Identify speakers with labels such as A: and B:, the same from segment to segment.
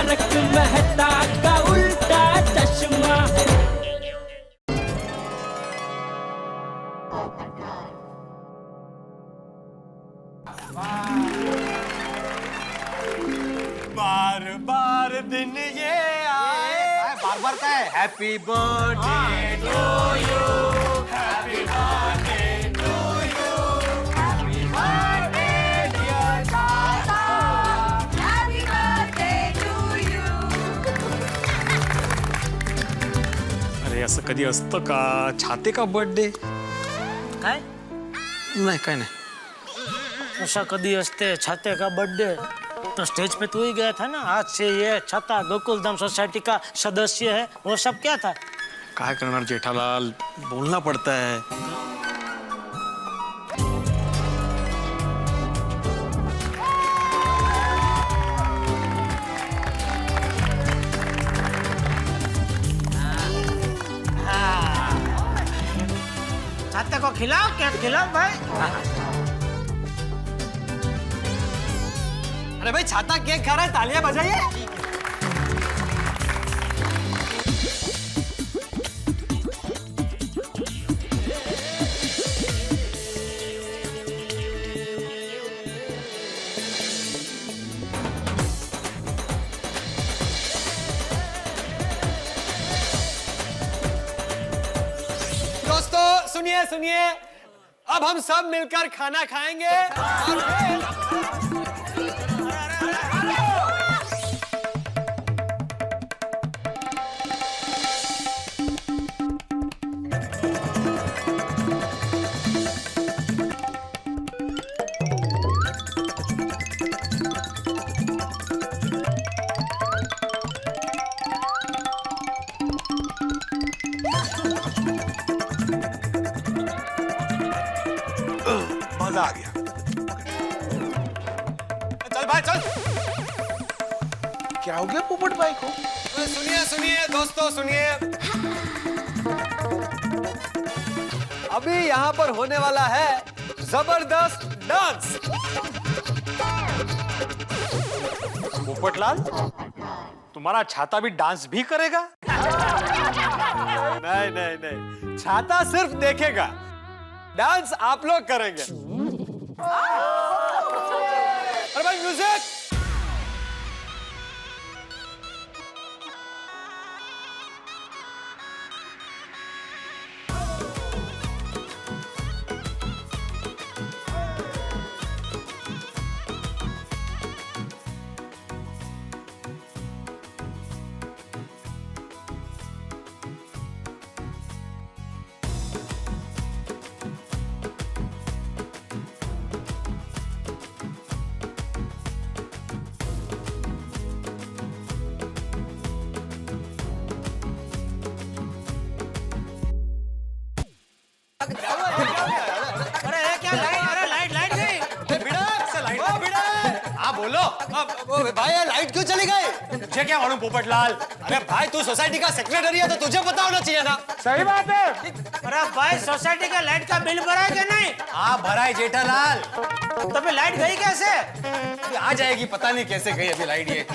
A: तारक मेहता का उल्टा चश्मा।
B: बार बार दिन ये आए, बार बार का है happy birthday to you, happy birthday to you, happy birthday dear दादा,
C: Happy birthday to you.
D: अरे असं कधी असतं का? छाते का बर्थडे?
E: काय
D: नाही काय नाही.
E: ऐसा कभी हंसते छाते का बर्थडे तो स्टेज पे तू ही गया था ना। आज से ये छाता गोकुलधाम सोसाइटी का सदस्य है, वो सब क्या था?
D: काय करणार जेठालाल, बोलना पड़ता है.
E: छाते को खिलाओ, क्या खिलाओ भाई?
B: अरे भाई छाता केक खा रहा है, तालियां बजाइए। दोस्तों सुनिए सुनिए, अब हम सब मिलकर खाना खाएंगे और फिर
F: मजा आ गया.
B: चल भाई चल।
F: क्या हो गया पोपट भाई को?
B: सुनिए सुनिए दोस्तों सुनिए, अभी यहाँ पर होने वाला है जबरदस्त डांस।
D: पोपटलाल, तुम्हारा छाता भी डांस भी करेगा?
B: नहीं नहीं नहीं, छाता सिर्फ देखेगा, डांस आप लोग करेंगे। अरे भाई म्यूजिक।
E: अरे ये क्या लाइट? अरे लाइट लाइट गई।
B: हाँ बोलो। भाई यार लाइट क्यों चली गई?
D: तुझे क्या मालूम पोपटलाल?
B: अरे भाई तू सोसाइटी का सेक्रेटरी है तो तुझे पता होना चाहिए ना।
D: सही बात है.
E: अरे भाई सोसाइटी का लाइट का बिल भरा है क्या नहीं?
B: हाँ भरा है जेठालाल।
E: तो फिर लाइट गई कैसे?
B: अभी आ जाएगी, पता नहीं कैसे गई अभी लाइट ये।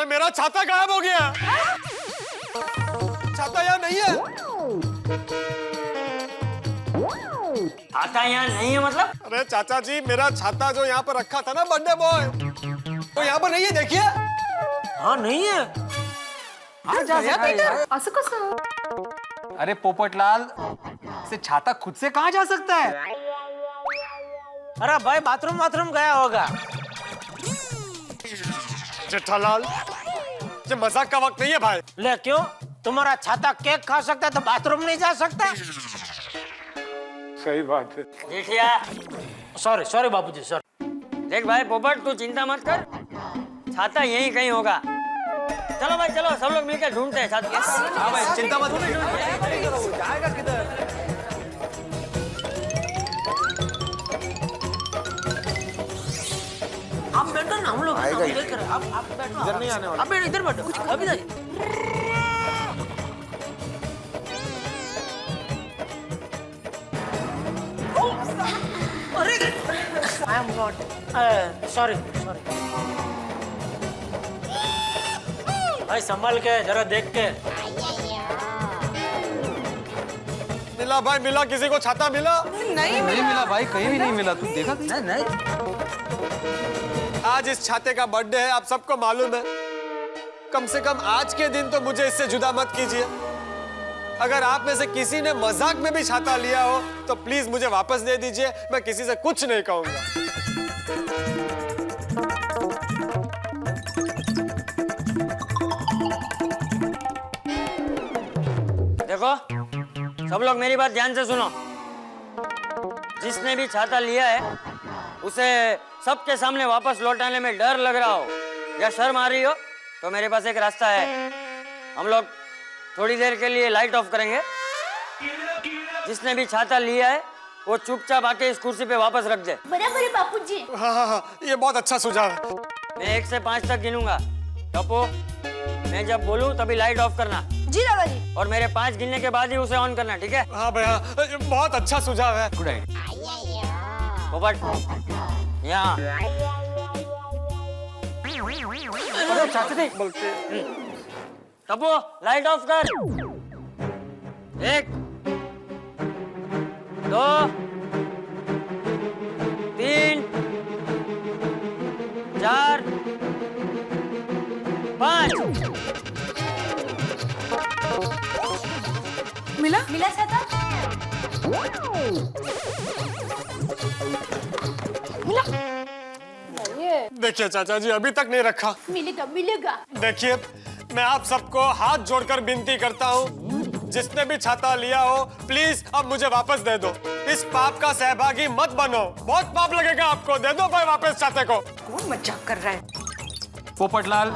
B: मेरा छाता गायब हो गया। छाता यहाँ नहीं है।
A: आता यहाँ नहीं है मतलब?
B: अरे चाचा जी, मेरा छाता जो यहाँ पर रखा था ना बर्थडे बॉय, तो यहाँ पर नहीं है, देखिए।
E: हाँ नहीं है।
C: असं कसं?
G: अरे पोपटलाल, से छाता खुद से कहाँ जा सकता है?
E: अरे भाई बाथरूम गया होगा।
B: जेठालाल, ये मजाक का वक्त नहीं है भाई।
E: ले क्यों? तुम्हारा छाता केक खा सकता है तो बाथरूम नहीं जा सकता?
B: सही बात है।
A: जेठिया,
E: सॉरी बाबूजी, सॉरी।
A: देख भाई पोपट, तू चिंता मत कर, छाता यहीं कहीं होगा। चलो भाई चलो, सब लोग मिलकर ढूंढते हैं छाता।
B: हाँ भाई, चिंता मत करो।
G: जाएगा किधर?
E: आप बैठो ना, हम लोग देख रहे हैं। आप बैठो। इधर नहीं आने वाला। आप इधर बैठो, अभी नहीं। अरे आई एम नॉट सॉरी। भाई संभाल के, जरा देख के।
B: मिला भाई, मिला, किसी को छाता मिला?
G: नहीं मिला भाई, कहीं भी नहीं मिला। तू देखा कहीं? नहीं।
B: आज इस छाते का बर्थडे है, आप सबको मालूम है। कम से कम आज के दिन तो मुझे इससे जुदा मत कीजिए। अगर आप में से किसी ने मजाक में भी छाता लिया हो तो प्लीज मुझे वापस दे दीजिए, मैं किसी से कुछ नहीं कहूंगा।
A: देखो सब लोग मेरी बात ध्यान से सुनो। जिसने भी छाता लिया है उसे सबके सामने वापस लौटाने में डर लग रहा हो या शर्म आ रही हो तो मेरे पास एक रास्ता है। हम लोग थोड़ी देर के लिए लाइट ऑफ करेंगे। जिसने भी छाता लिया है वो चुपचाप आके इस कुर्सी पे वापस रख दे।
C: बराबर है बापूजी।
B: हाँ, ये बहुत अच्छा सुझाव है।
A: मैं 1 से 5 तक गिनूंगा। टप्पू, मैं जब बोलूं तभी लाइट ऑफ करना।
C: जी दादा जी।
A: और मेरे 5 गिनने के बाद ही उसे ऑन करना, ठीक है?
B: हाँ भाई, हाँ, ये बहुत अच्छा सुझाव है।
G: Good idea.
A: पोपट, यहाँ।
G: अरे चाचा जी,
A: टप्पू, लाइट ऑफ कर। 1 2 3 4 5।
C: मिला छाता?
B: देखिए चाचा जी, अभी तक नहीं रखा।
C: मिलेगा।
B: देखिए, मैं आप सबको हाथ जोड़कर विनती करता हूँ, जिसने भी छाता लिया हो प्लीज अब मुझे वापस दे दो। इस पाप का सहभागी मत बनो, बहुत पाप लगेगा आपको। दे दो भाई वापस छाते को।
C: कौन मजाक कर रहा है?
G: पोपटलाल,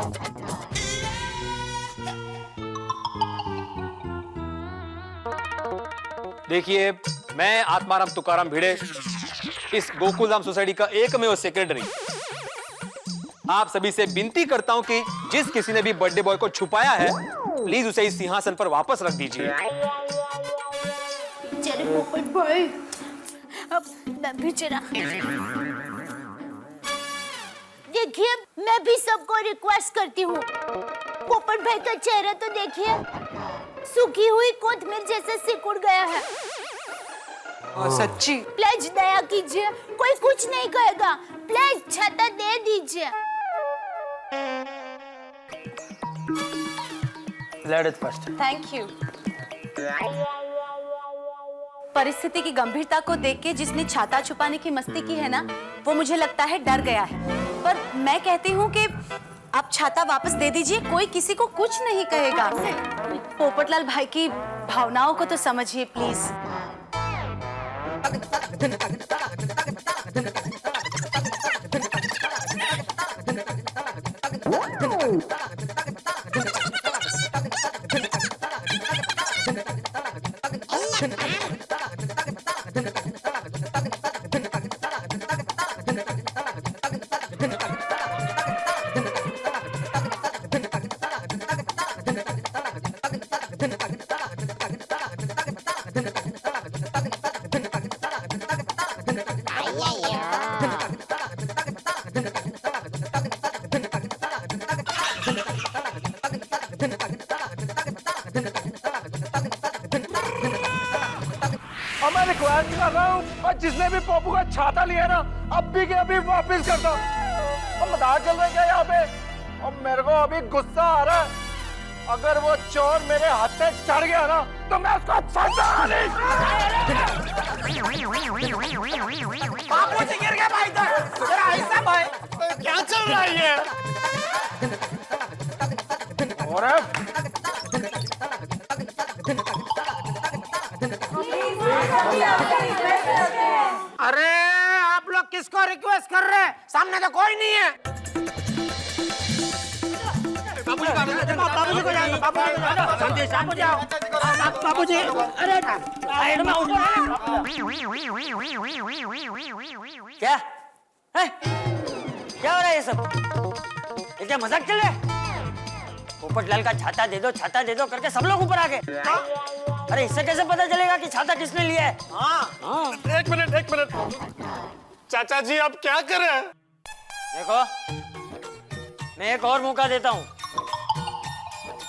G: देखिए, मैं आत्माराम तुकाराम भिड़े, इस गोकुलधाम सोसाइटी का एकमेव सेक्रेटरी, आप सभी से विनती करता हूं कि जिस किसी ने भी बर्थडे बॉय को छुपाया है प्लीज उसे इस सिंहासन पर वापस रख दीजिए।
C: चले पोपट भाई, अब मैं भी जरा। देखिए, मैं भी सबको रिक्वेस्ट करती हूँ, पोपट भाई का चेहरा तो देखिए, सूखी हुई कोथमीर जैसे सिकुड़ गया है।
G: सच्ची?
C: प्लीज दया कीजिए, कोई कुछ नहीं कहेगा। प्लीज छाता दे दीजिए।
E: Ladies first.
H: Thank you. परिस्थिति की गंभीरता को देख के जिसने छाता छुपाने की मस्ती की है ना, वो मुझे लगता है डर गया है। पर मैं कहती हूँ कि आप छाता वापस दे दीजिए, कोई किसी को कुछ नहीं कहेगा। पोपटलाल भाई की भावनाओं को तो समझिए प्लीज।
F: रिक्वेस्ट कर रहा हूँ, और जिसने भी पप्पू का छाता लिया ना, अभी के अभी वापस कर दो। और मजाक चल रहा है क्या यहाँ पे? और मेरे को अभी गुस्सा आ रहा है। अगर वो चोर मेरे हाथ पे चढ़ गया ना, तो मैं उसको छाता नहीं। बापू जी गिर गया भाई इधर। जरा ऐसा भाई, क्या चल रहा है ये? और
E: अरे आप लोग किसको रिक्वेस्ट कर रहे हैं? सामने तो कोई नहीं है। बाबूजी को जाओ, बाबूजी, अरे साइड में
A: क्या है? क्या हो रहा है ये सब? ये क्या मजाक चल रहा है? पोपटलाल का छाता दे दो करके सब लोग ऊपर आ गए। अरे इससे कैसे पता चलेगा कि छाता किसने लिया है?
B: एक मिनट। चाचा जी आप क्या कर रहे हैं?
A: देखो, मैं एक और मौका देता हूँ।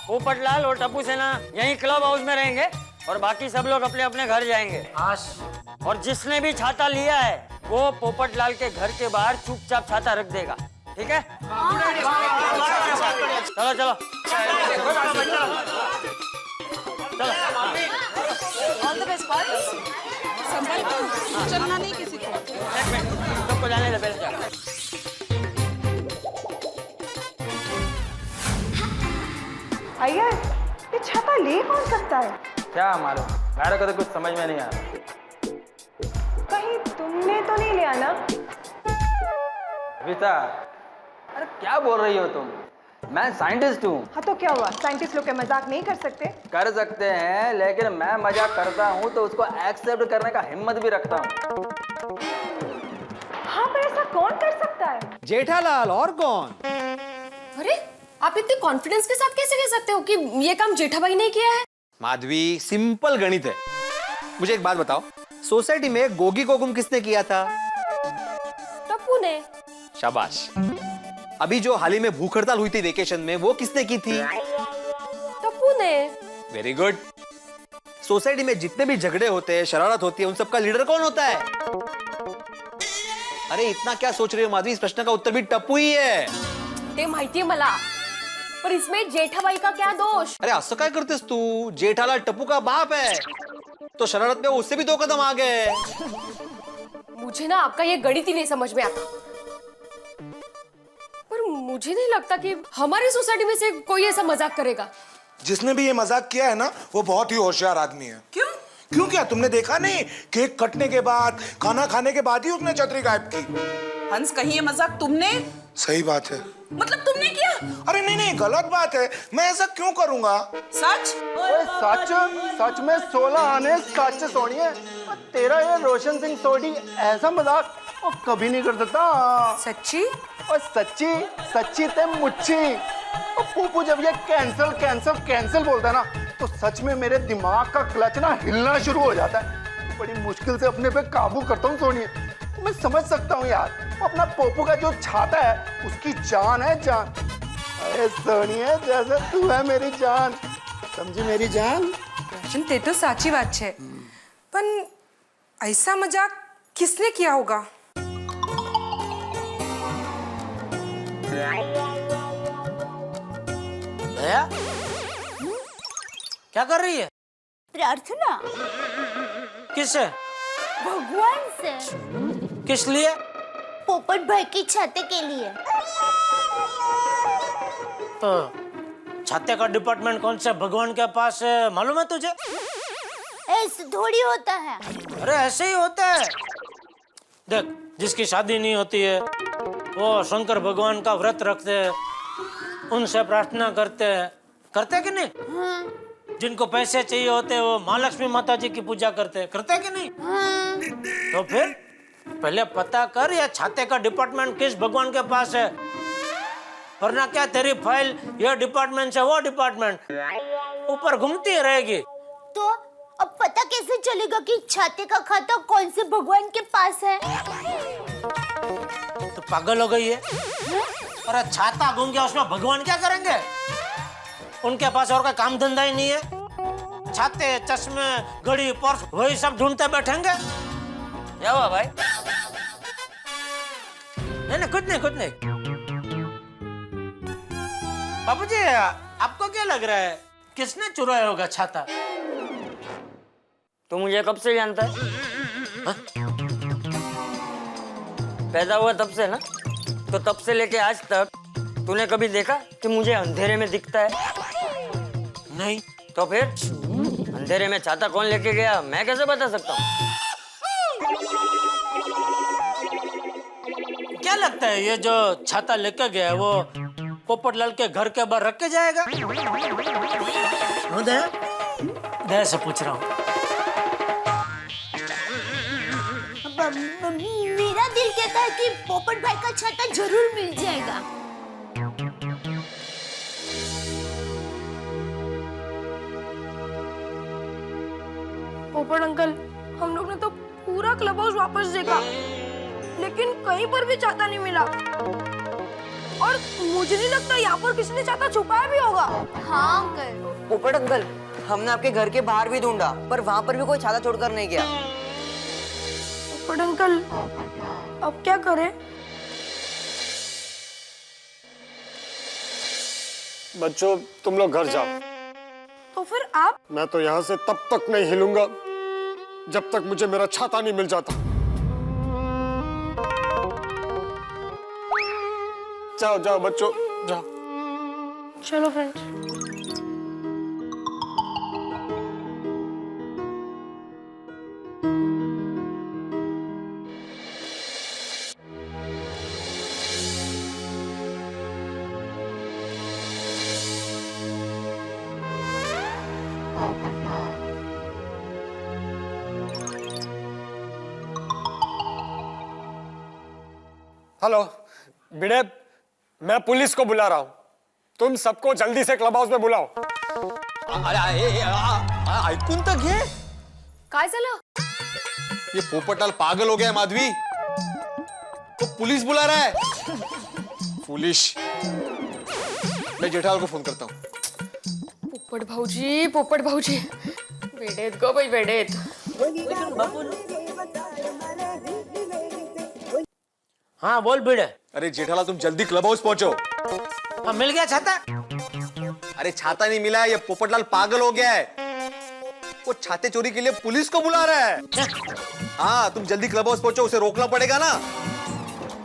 A: पोपटलाल और टप्पू सेना यहीं क्लब हाउस में रहेंगे और बाकी सब लोग अपने अपने घर जाएंगे। और जिसने भी छाता लिया है वो पोपटलाल के घर के बाहर चुपचाप छाता रख देगा, ठीक है? चलो चलो
H: ऑल द बेस्ट बॉयज। चलना नहीं किसी को।
A: एक मिनट, सबको जाने दे पहले जा।
I: भैया ये छाता ले कौन सकता है?
G: क्या मालूम, मेरे को तो कुछ समझ में नहीं आ रहा।
I: कहीं तुमने तो नहीं लिया ना?
G: विता, अरे क्या बोल रही हो तुम? मैं साइंटिस्ट हूँ।
I: हाँ तो क्या हुआ, साइंटिस्ट लोग क्या मजाक नहीं कर सकते?
G: कर सकते हैं, लेकिन मैं मजाक करता हूँ तो उसको एक्सेप्ट करने का हिम्मत भी रखता हूँ।
I: हाँ पर ऐसा कौन कर सकता है?
J: जेठालाल, और कौन?
K: अरे आप इतने कॉन्फिडेंस के साथ कैसे कह सकते हो कि ये काम जेठाबाई ने किया है?
J: माधवी, सिंपल गणित है। मुझे एक बात बताओ, सोसाइटी में गोगी को गुम किसने किया था?
K: टप्पू ने।
J: शाबाश। अभी जो हाल ही में भूख हड़ताल हुई थी वेकेशन में, वो किसने की थी?
K: टप्पू ने।
J: Very good. सोसाइटी में जितने भी झगड़े होते हैं, शरारत होती है, उन सबका लीडर कौन होता है? अरे इतना क्या सोच रही हो माधवी, इस प्रश्न का उत्तर भी टप्पू ही है।
K: ते माहिती है मला, पर इसमें जेठाबाई का क्या दोष?
J: अरे असं काय करतेस तू? जेठालाल टप्पू का बाप है, तो शरारत में उससे भी 2 कदम आ गए।
K: मुझे ना आपका ये गणित ही नहीं समझ में आता। पर मुझे नहीं लगता कि हमारी सोसाइटी में से कोई ऐसा मजाक करेगा।
F: जिसने भी ये मजाक किया है ना, वो बहुत ही होशियार आदमी है।
K: क्यों?
F: क्यों क्या तुमने देखा नहीं? केक कटने के बाद, खाना खाने के बाद ही उसने छतरी गायब की।
L: हंस, कहीं ये मजाक तुमने?
F: सही बात है।
L: मतलब तुमने किया?
F: अरे नहीं, गलत बात है। मैं ऐसा क्यों करूंगा?
L: सच?
F: सच में 16 आने सच सोनिए। तेरा ये रोशन सिंह सोडी ऐसा मजाक वो कभी नहीं कर सकता।
L: सच्ची?
F: और सच्ची ते मुच्छी। और पप्पू जब ये कैंसल बोलता है ना, तो सच में मेरे दिमाग का क्लच ना हिलना शुरू हो जाता है। बड़ी मुश्किल से अपने पे काबू करता हूँ सोनिए। मैं समझ सकता हूँ यार, वो अपना पोपू का जो छाता है उसकी जान है, जान। अरे सोनिए, जैसे तू है मेरी जान, समझी मेरी जान?
L: रोशन, ते तो साची बात है, पर ऐसा मजाक किसने किया होगा?
E: दया, क्या कर रही है?
C: प्रार्थना
E: किससे?
C: भगवान से।
E: किस लिए?
C: पोपट भाई की छाते के लिए।
E: तो छाते का डिपार्टमेंट कौन से भगवान के पास है, मालूम है तुझे?
C: ऐसे थोड़ी होता है।
E: अरे ऐसे ही होता है। देख, जिसकी शादी नहीं होती है वो शंकर भगवान का व्रत रखते हैं, उनसे प्रार्थना करते हैं कि नहीं?
C: हाँ।
E: जिनको पैसे चाहिए होते हैं वो माँ लक्ष्मी माता जी की पूजा करते हैं कि नहीं?
C: हाँ।
E: तो फिर पहले पता कर ये छाते का डिपार्टमेंट किस भगवान के पास है, वरना क्या तेरी फाइल ये डिपार्टमेंट से वो डिपार्टमेंट ऊपर घूमती रहेगी।
C: तो अब पता कैसे चलेगा कि छाते का खाता कौन से भगवान के पास है?
E: तो पागल हो गई है? अरे छाता घूम गया, उसमें भगवान क्या करेंगे? उनके पास और कोई काम धंधा ही नहीं है। छाते, चश्मे, घड़ी, पर्स वही सब ढूंढते बैठेंगे।
A: क्या हुआ भाई?
E: नहीं, कुछ नहीं। बाबूजी, आपको क्या लग रहा है किसने चुराया होगा छाता?
A: तू मुझे कब से जानता है?
E: हाँ?
A: पैदा हुआ तब से ना, तो तब से लेके आज तक तूने कभी देखा कि मुझे अंधेरे में दिखता है?
E: नहीं।
A: तो फिर अंधेरे में छाता कौन लेके गया मैं कैसे बता सकता हूँ?
E: क्या लगता है ये जो छाता लेके गया है वो पोपटलाल के घर के बाहर रख के जाएगा? दया से पूछ रहा हूँ।
C: मेरा दिल कहता है कि पोपट भाई का छाता जरूर मिल जाएगा।
K: पोपट अंकल, हम लोग ने तो पूरा क्लब हाउस वापस देखा, लेकिन कहीं पर भी छाता नहीं मिला। और मुझे नहीं लगता यहाँ पर किसी ने छाता छुपाया भी होगा।
H: हाँ अंकल।
M: पोपट अंकल, हमने आपके घर के बाहर भी ढूंढा, पर वहाँ पर भी कोई छाता छोड़कर नहीं गया।
K: पोपट अंकल, अब क्या करें?
B: बच्चों, तुम लोग घर जाओ।
K: तो फिर आप?
B: मैं तो यहाँ से तब तक नहीं हिलूंगा जब तक मुझे मेरा छाता नहीं मिल जाता। जाओ बच्चों, जाओ।
K: चलो फ्रेंड्स।
B: हेलो भिड़े, मैं पुलिस को बुला रहा हूँ। तुम सबको जल्दी से क्लब हाउस में बुलाओ।
J: ऐकून तर घे।
K: काय झालं?
J: ये पोपटलाल पागल हो गया है माधवी, तो पुलिस बुला रहा है। पुलिस। मैं जेठालाल को फोन करता हूँ।
K: पोपट भाऊजी, वेडेत गो बाई, वेडेत।
E: हाँ बोल भिड़े।
J: अरे जेठालाल, तुम जल्दी क्लब हाउस पहुंचो।
E: हाँ, मिल गया छाता?
J: अरे छाता नहीं मिला है, ये पोपटलाल पागल हो गया है। वो छाते चोरी के लिए पुलिस को बुला रहा है। हाँ, तुम जल्दी क्लब हाउस पहुंचो, उसे रोकना पड़ेगा ना।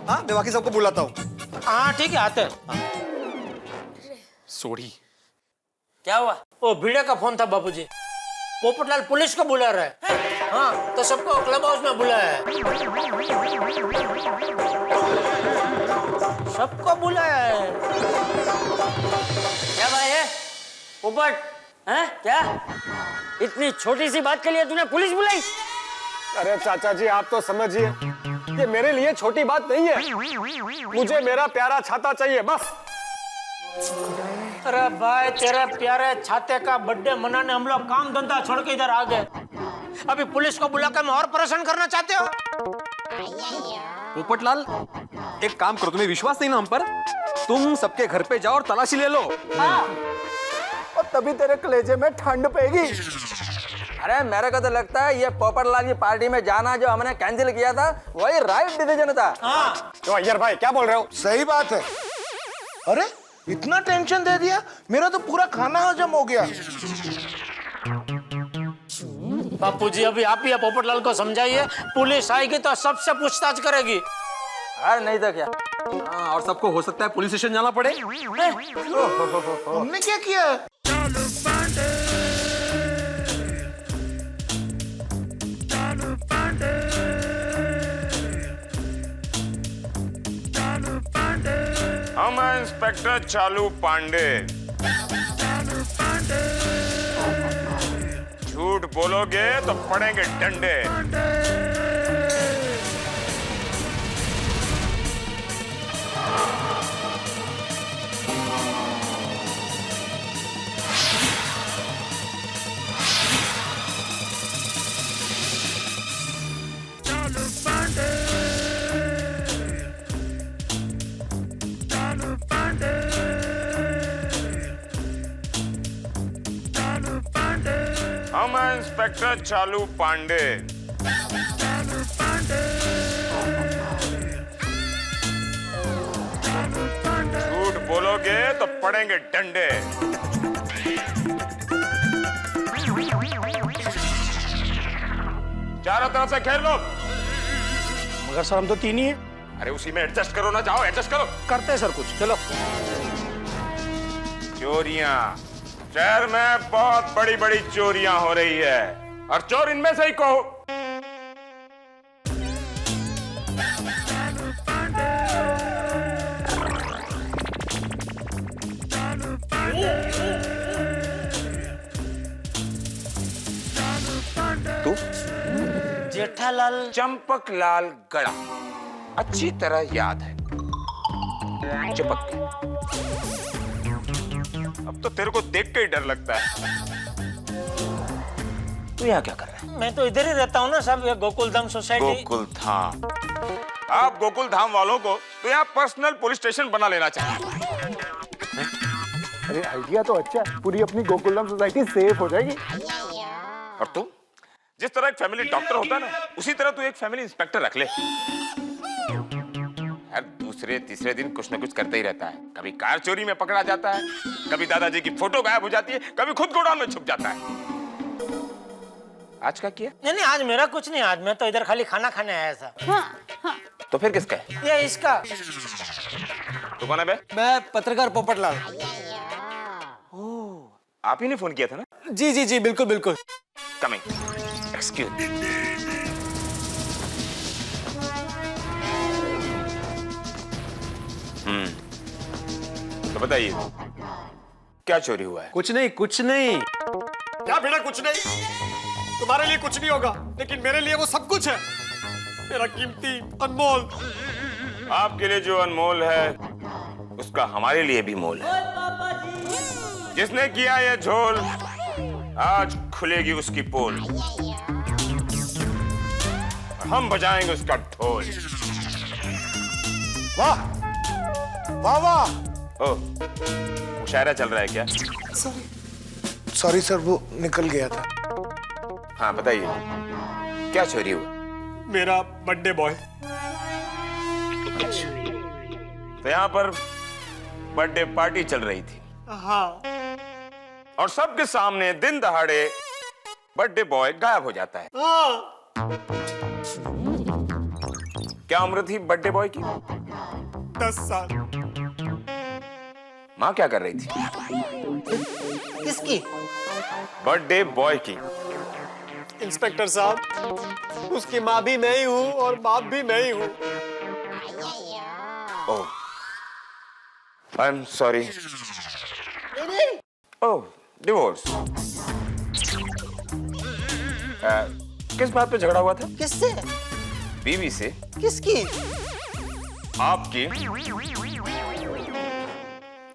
J: हाँ, मैं बाकी सबको बुलाता हूँ।
E: हाँ ठीक है, आते।
D: सोड़ी।
A: क्या हुआ?
E: वो भिड़े का फोन था बाबूजी। पोपटलाल पुलिस को बुला रहा है। हाँ, तो सबको क्लब हाउस में बुलाया है। सबको बुलाया है।
A: क्या भाई है पोपट? हैं क्या? इतनी छोटी सी बात के लिए तूने पुलिस बुलाई?
B: अरे चाचा जी, आप तो समझिए, ये मेरे लिए छोटी बात नहीं है। मुझे मेरा प्यारा छाता चाहिए, बस।
E: अरे भाई, तेरे प्यारे छाते का बर्थडे मनाने हम लोग काम धंधा छोड़ के इधर आ गए। अभी पुलिस को बुलाकर मैं और परेशान करना चाहते हो?
G: पोपटलाल, एक काम करो, तुम्हें विश्वास नहीं ना हम पर? तुम सबके घर पे जाओ और तलाशी ले लो।
F: हाँ। और तभी तेरे कलेजे में ठंड पेगी।
M: अरे मेरे को तो लगता है ये पोपटलाल की पार्टी में जाना जो हमने कैंसिल किया था वही राइट डिसीजन था।
E: हाँ।
B: तो अय्यर भाई, क्या बोल रहे हो?
F: सही बात है। अरे इतना टेंशन दे दिया, मेरा तो पूरा खाना हजम हो गया।
E: बापूजी, अभी आप ही पोपटलाल को समझाइए, पुलिस आएगी तो सबसे पूछताछ करेगी।
M: अरे नहीं तो क्या।
G: हाँ, और सबको हो सकता है पुलिस स्टेशन जाना पड़े।
F: हमने क्या किया?
N: हम हैं इंस्पेक्टर चालू पांडे। झूठ बोलोगे तो पड़ेंगे डंडे। इंस्पेक्टर चालू पांडे। झूठ बोलोगे तो पड़ेंगे डंडे। चारों तरफ से घेर लो।
D: मगर सर हम तो तीन ही है।
N: अरे उसी में एडजस्ट करो ना, जाओ एडजस्ट करो।
D: करते हैं सर कुछ, चलो।
N: चोरियां, शहर में बहुत बड़ी बड़ी चोरियां हो रही है और चोर इनमें से ही कहो। तू
E: जेठालाल
N: चंपक लाल गड़ा अच्छी तरह याद है। चिपक के। अब तो तेरे को देख के ही डर लगता है। तू यहाँ क्या कर रहा है?
E: मैं तो इधर ही रहता हूँ ना साहब, ये गोकुल धाम सोसाइटी।
N: गोकुल धाम। आप गोकुल धाम वालों को तो यहाँ पर्सनल पुलिस स्टेशन बना लेना चाहिए।
F: अरे आइडिया तो अच्छा है, पूरी अपनी गोकुलधाम सोसाइटी सेफ हो जाएगी।
N: और तू जिस तरह एक फैमिली डॉक्टर होता है ना, उसी तरह तू एक फैमिली इंस्पेक्टर रख ले। हर दूसरे तीसरे दिन कुछ न कुछ करते ही रहता है। कभी कार चोरी में पकड़ा जाता है, कभी दादाजी की फोटो गायब हो जाती है, कभी खुद गोडाउन में छुप जाता है। आज क्या किया?
E: नहीं, आज मेरा कुछ नहीं, आज मैं तो इधर खाली खाना खाने आया था।
C: हाँ।
N: तो फिर किसका है?
E: ये इसका।
N: तू कौन है बे?
B: मैं पत्रकार पोपटलाल।
N: आप ही ने फोन किया था ना?
B: जी जी जी, बिल्कुल बिल्कुल।
N: कमिंग। एक्सक्यूज। तो बताइए क्या चोरी हुआ है?
B: कुछ नहीं कुछ नहीं। क्या बेटा कुछ नहीं? तुम्हारे लिए कुछ नहीं होगा, लेकिन मेरे लिए वो सब कुछ है। मेरा कीमती अनमोल।
N: आपके लिए जो अनमोल है उसका हमारे लिए भी मोल है। जिसने किया ये झोल, आज खुलेगी उसकी पोल और हम बजाएंगे उसका ढोल।
F: वाह वाह वाह।
N: ओ, मुशायरा चल रहा है क्या?
F: सॉरी सर, वो निकल गया था।
N: हाँ बताइए, क्या चोरी हुआ?
B: मेरा बर्थडे बॉय।
N: तो यहाँ पर बर्थडे पार्टी चल रही थी।
B: हाँ।
N: और सबके सामने दिन दहाड़े बर्थडे बॉय गायब हो जाता है।
B: हाँ।
N: क्या उम्र थी बर्थडे बॉय की?
B: 10 साल।
N: माँ क्या कर रही थी?
E: किसकी?
N: बर्थडे बॉय की।
B: इंस्पेक्टर साहब, उसकी माँ भी मैं ही हूँ और बाप भी मैं ही हूँ।
N: Oh, I am sorry. Oh, divorce. किस बात पे झगड़ा हुआ था?
E: किससे?
N: बीवी से।
E: किसकी?
N: आपकी।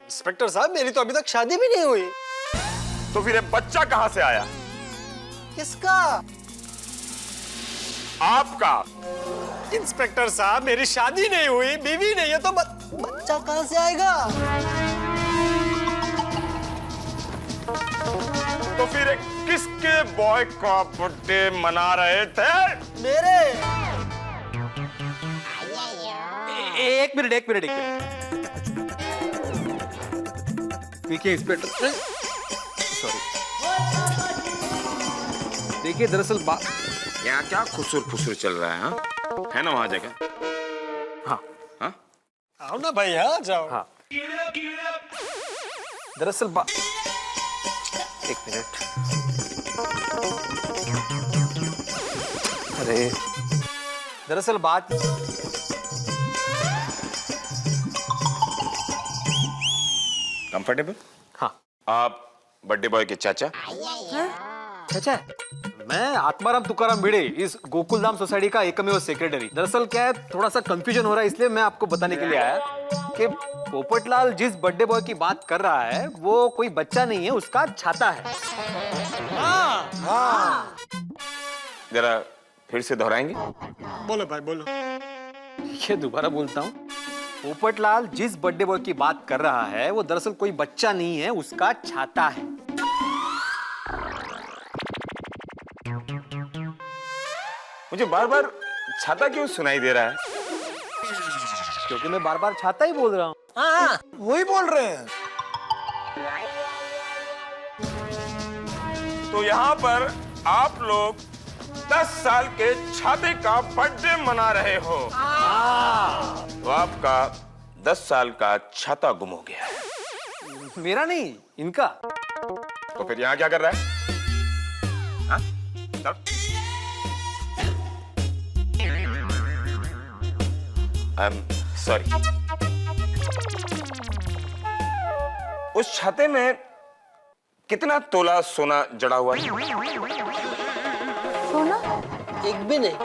B: इंस्पेक्टर साहब, मेरी तो अभी तक शादी भी नहीं हुई।
N: तो फिर ये बच्चा कहाँ से आया?
E: किसका?
N: आपका।
B: इंस्पेक्टर साहब, मेरी शादी नहीं हुई, बीवी नहीं है, तो बच्चा कहाँ से आएगा?
N: तो फिर ये किसके बॉय का बर्थडे मना रहे थे?
B: मेरे।
J: एक मिनट। देखिए इंस्पेक्टर, सॉरी। देखिए दरअसल
N: यहाँ क्या खुसुर चल रहा है? हाँ? है ना वहां जगह?
J: हाँ
N: हाँ?
B: आओ ना भाई, हाँ जाओ।
J: हाँ। दरअसल एक मिनट। अरे दरअसल बात
N: कंफर्टेबल?
J: हाँ।
N: आप बर्थडे बॉय के चाचा?
J: चाचा, मैं आत्माराम तुकाराम भिड़े, इस गोकुलधाम सोसाइटी का एकमेव सेक्रेटरी। दरअसल क्या है, थोड़ा सा कंफ्यूजन हो रहा है, इसलिए मैं आपको बताने के लिए आया कि पोपटलाल जिस बर्थडे बॉय की बात कर रहा है वो कोई बच्चा नहीं है, उसका छाता है।
B: हाँ।
N: जरा फिर से दोहराएंगे?
B: बोलो भाई बोलो।
J: ये दोबारा बोलता हूँ, पोपटलाल जिस बर्थडे बॉय की बात कर रहा है वो दरअसल कोई बच्चा नहीं है, उसका छाता है।
N: मुझे बार बार छाता क्यों सुनाई दे रहा है?
J: क्योंकि मैं बार बार छाता ही बोल रहा हूँ।
E: हाँ
F: वही बोल रहे हैं।
N: तो यहाँ पर आप लोग 10 साल के छाते का बर्थडे मना रहे हो। तो आपका 10 साल का छाता गुम हो गया है।
J: मेरा नहीं, इनका।
N: तो फिर यहाँ क्या कर रहा है? हाँ? I'm sorry. उस छाते में कितना तोला सोना जड़ा हुआ है?
C: सोना?
E: एक भी नहीं।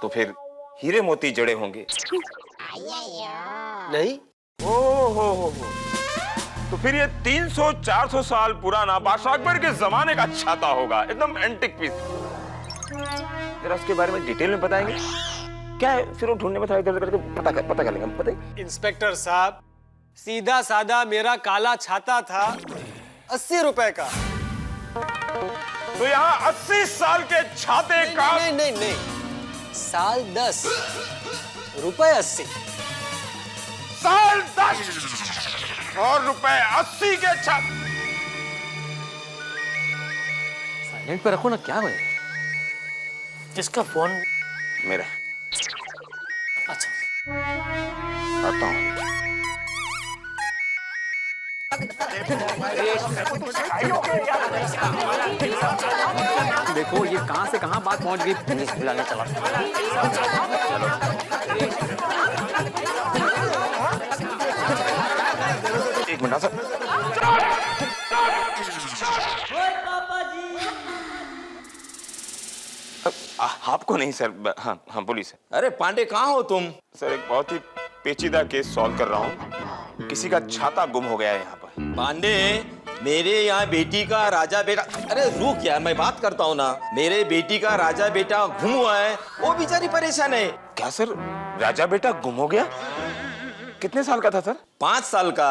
N: तो फिर हीरे मोती जड़े होंगे?
E: नहीं।
N: हो। तो फिर ये 300-400 साल पुराना बादशाह अकबर के जमाने का छाता होगा, एकदम एंटिक पीस। जरा उसके बारे में डिटेल में बताएंगे क्या है? फिर वो ढूंढने में थोड़ा इधर करके पता कर लेंगे। पता है
B: इंस्पेक्टर साहब, सीधा साधा मेरा काला छाता था 80 रुपए का।
N: तो यहाँ 80 साल के छाते का
B: नहीं, साल 10, रुपए 80।
N: साल 10 और रुपए 80 के छाते।
J: साइलेंट पे रखो ना, क्या है?
E: इसका फोन
N: मेरा।
E: अच्छा
N: आता हूँ।
G: देखो ये कहां से कहां बात पहुंच गई।
A: पुलिस बुलाने चला।
N: एक मिनट सर। आपको नहीं सर। हाँ पुलिस है।
M: अरे पांडे, कहाँ हो तुम?
N: सर एक बहुत ही पेचीदा केस सॉल्व कर रहा हूँ। किसी का छाता गुम हो गया है यहाँ पर।
M: पांडे, मेरे यहाँ बेटी का राजा बेटा, अरे रुक यार, मैं बात करता हूँ ना। मेरे बेटी का राजा बेटा गुम हुआ है, वो बेचारी परेशान है।
N: क्या सर, राजा बेटा गुम हो गया? कितने साल का था सर?
M: 5 साल का।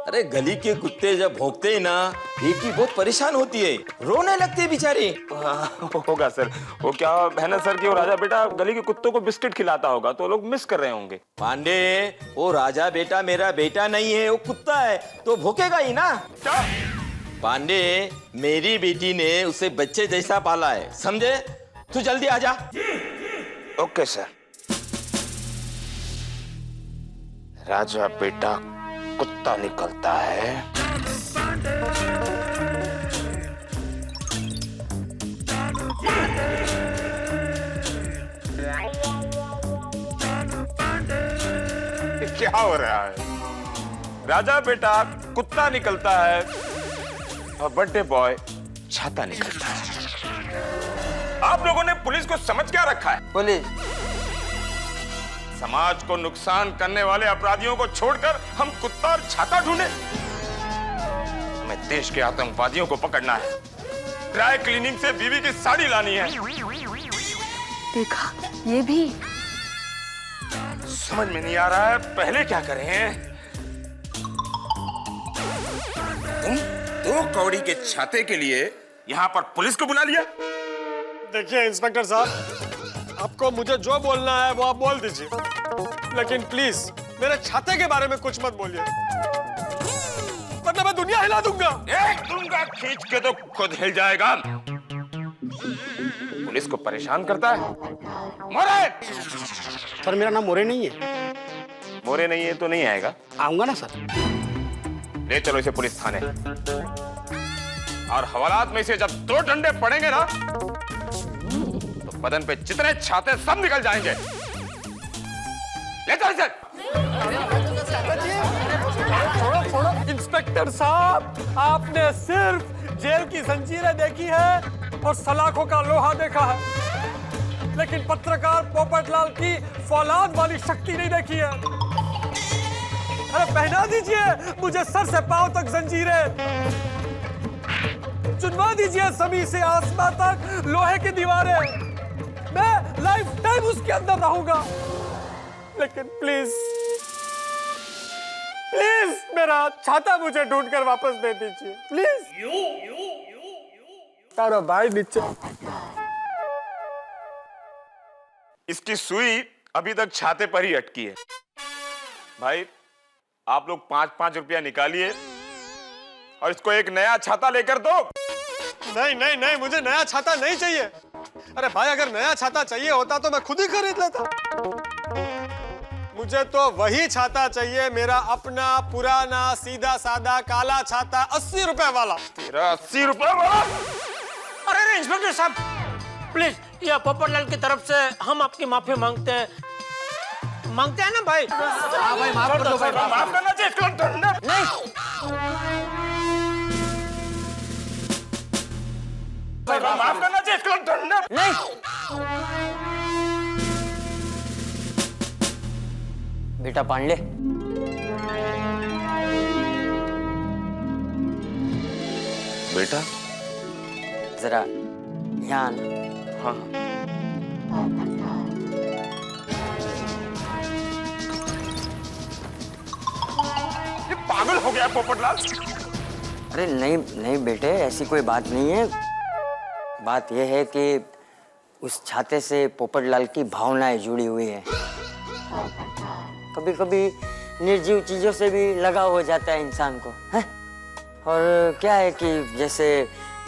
M: अरे गली के कुत्ते जब भौंकते हैं ना, बेटी बहुत परेशान होती है, रोने लगती है बेचारी।
N: होगा सर। वो क्या है ना सर कि वो राजा बेटा गली के कुत्तों को बिस्किट खिलाता होगा, तो लोग मिस कर रहे होंगे।
M: पांडे, वो राजा बेटा मेरा बेटा नहीं है, वो कुत्ता है, तो भौंकेगा ही ना।
N: क्या?
M: पांडे, मेरी बेटी ने उसे बच्चे जैसा पाला है, समझे? तू जल्दी आ जा।
N: Okay sir. राजा बेटा कुत्ता निकलता है। क्या हो रहा है? राजा बेटा कुत्ता निकलता है और बर्थडे बॉय छाता निकलता है। आप लोगों ने पुलिस को समझ क्या रखा है?
M: पुलिस
N: समाज को नुकसान करने वाले अपराधियों को छोड़कर हम कुत्ता और छाता ढूंढे? हमें देश के आतंकवादियों को पकड़ना है, ड्राई क्लीनिंग से बीवी की साड़ी लानी है।
H: देखा, ये भी
N: समझ में नहीं आ रहा है पहले क्या करें। तुम 2 कौड़ी के छाते के लिए यहाँ पर पुलिस को बुला लिया?
B: देखिए इंस्पेक्टर साहब, आपको मुझे जो बोलना है वो आप बोल दीजिए, लेकिन प्लीज मेरे छाते के बारे में कुछ मत बोलिए, वरना मैं दुनिया हिला दूंगा।
N: दूंगा खींच के तो खुद हिल जाएगा। पुलिस को परेशान करता है। मोरे!
F: सर मेरा नाम मोरे नहीं है।
N: मोरे नहीं है तो नहीं आएगा।
F: आऊंगा ना सर।
N: ले चलो इसे पुलिस थाने, और हवालात में से जब 2 डंडे पड़ेंगे ना, तो बदन पे जितने छाते सब निकल जाएंगे। ले चलो इसे।
B: छोड़ो इंस्पेक्टर साहब, आपने सिर्फ जेल की जंजीरें देखी है और सलाखों का लोहा देखा है, लेकिन पत्रकार पोपटलाल की फौलाद वाली शक्ति नहीं देखी है। अरे पहना दीजिए मुझे सर से पांव तक जंजीरें, चुनवा दीजिए जमीन से आसमां तक लोहे की दीवारें, मैं लाइफ टाइम उसके अंदर रहूंगा। लेकिन प्लीज प्लीज मेरा छाता मुझे ढूंढ कर वापस दे दीजिए प्लीज। तारा भाई नीचे।
N: इसकी सुई अभी तक छाते पर ही अटकी है। भाई आप लोग 5-5 रुपया निकालिए और इसको एक नया छाता लेकर दो।
B: नहीं नहीं नहीं, मुझे नया छाता नहीं चाहिए। अरे भाई, अगर नया छाता चाहिए होता तो मैं खुद ही खरीद लेता। मुझे तो वही छाता चाहिए, मेरा अपना पुराना सीधा साधा काला छाता 80 रुपए वाला।
N: तेरा 80 रुपए वाला?
E: अरे इंस्पेक्टर साहब, प्लीज ये पोपटलाल की तरफ से हम आपकी माफी मांगते हैं ना भाई।
J: हाँ भाई, माफ कर दो भाई।
N: माफ करना चाहिए इसको।
E: नहीं,
N: माफ करना चाहिए इसको।
E: नहीं,
A: बेटा पांडे,
N: बेटा
A: जरा यहाँ आना।
N: हाँ, ये पागल हो गया पोपटलाल।
A: अरे नहीं नहीं बेटे, ऐसी कोई बात नहीं है। बात यह है कि उस छाते से पोपटलाल की भावनाएं जुड़ी हुई है। कभी कभी निर्जीव चीजों से भी लगाव हो जाता है इंसान को, है? और क्या है कि जैसे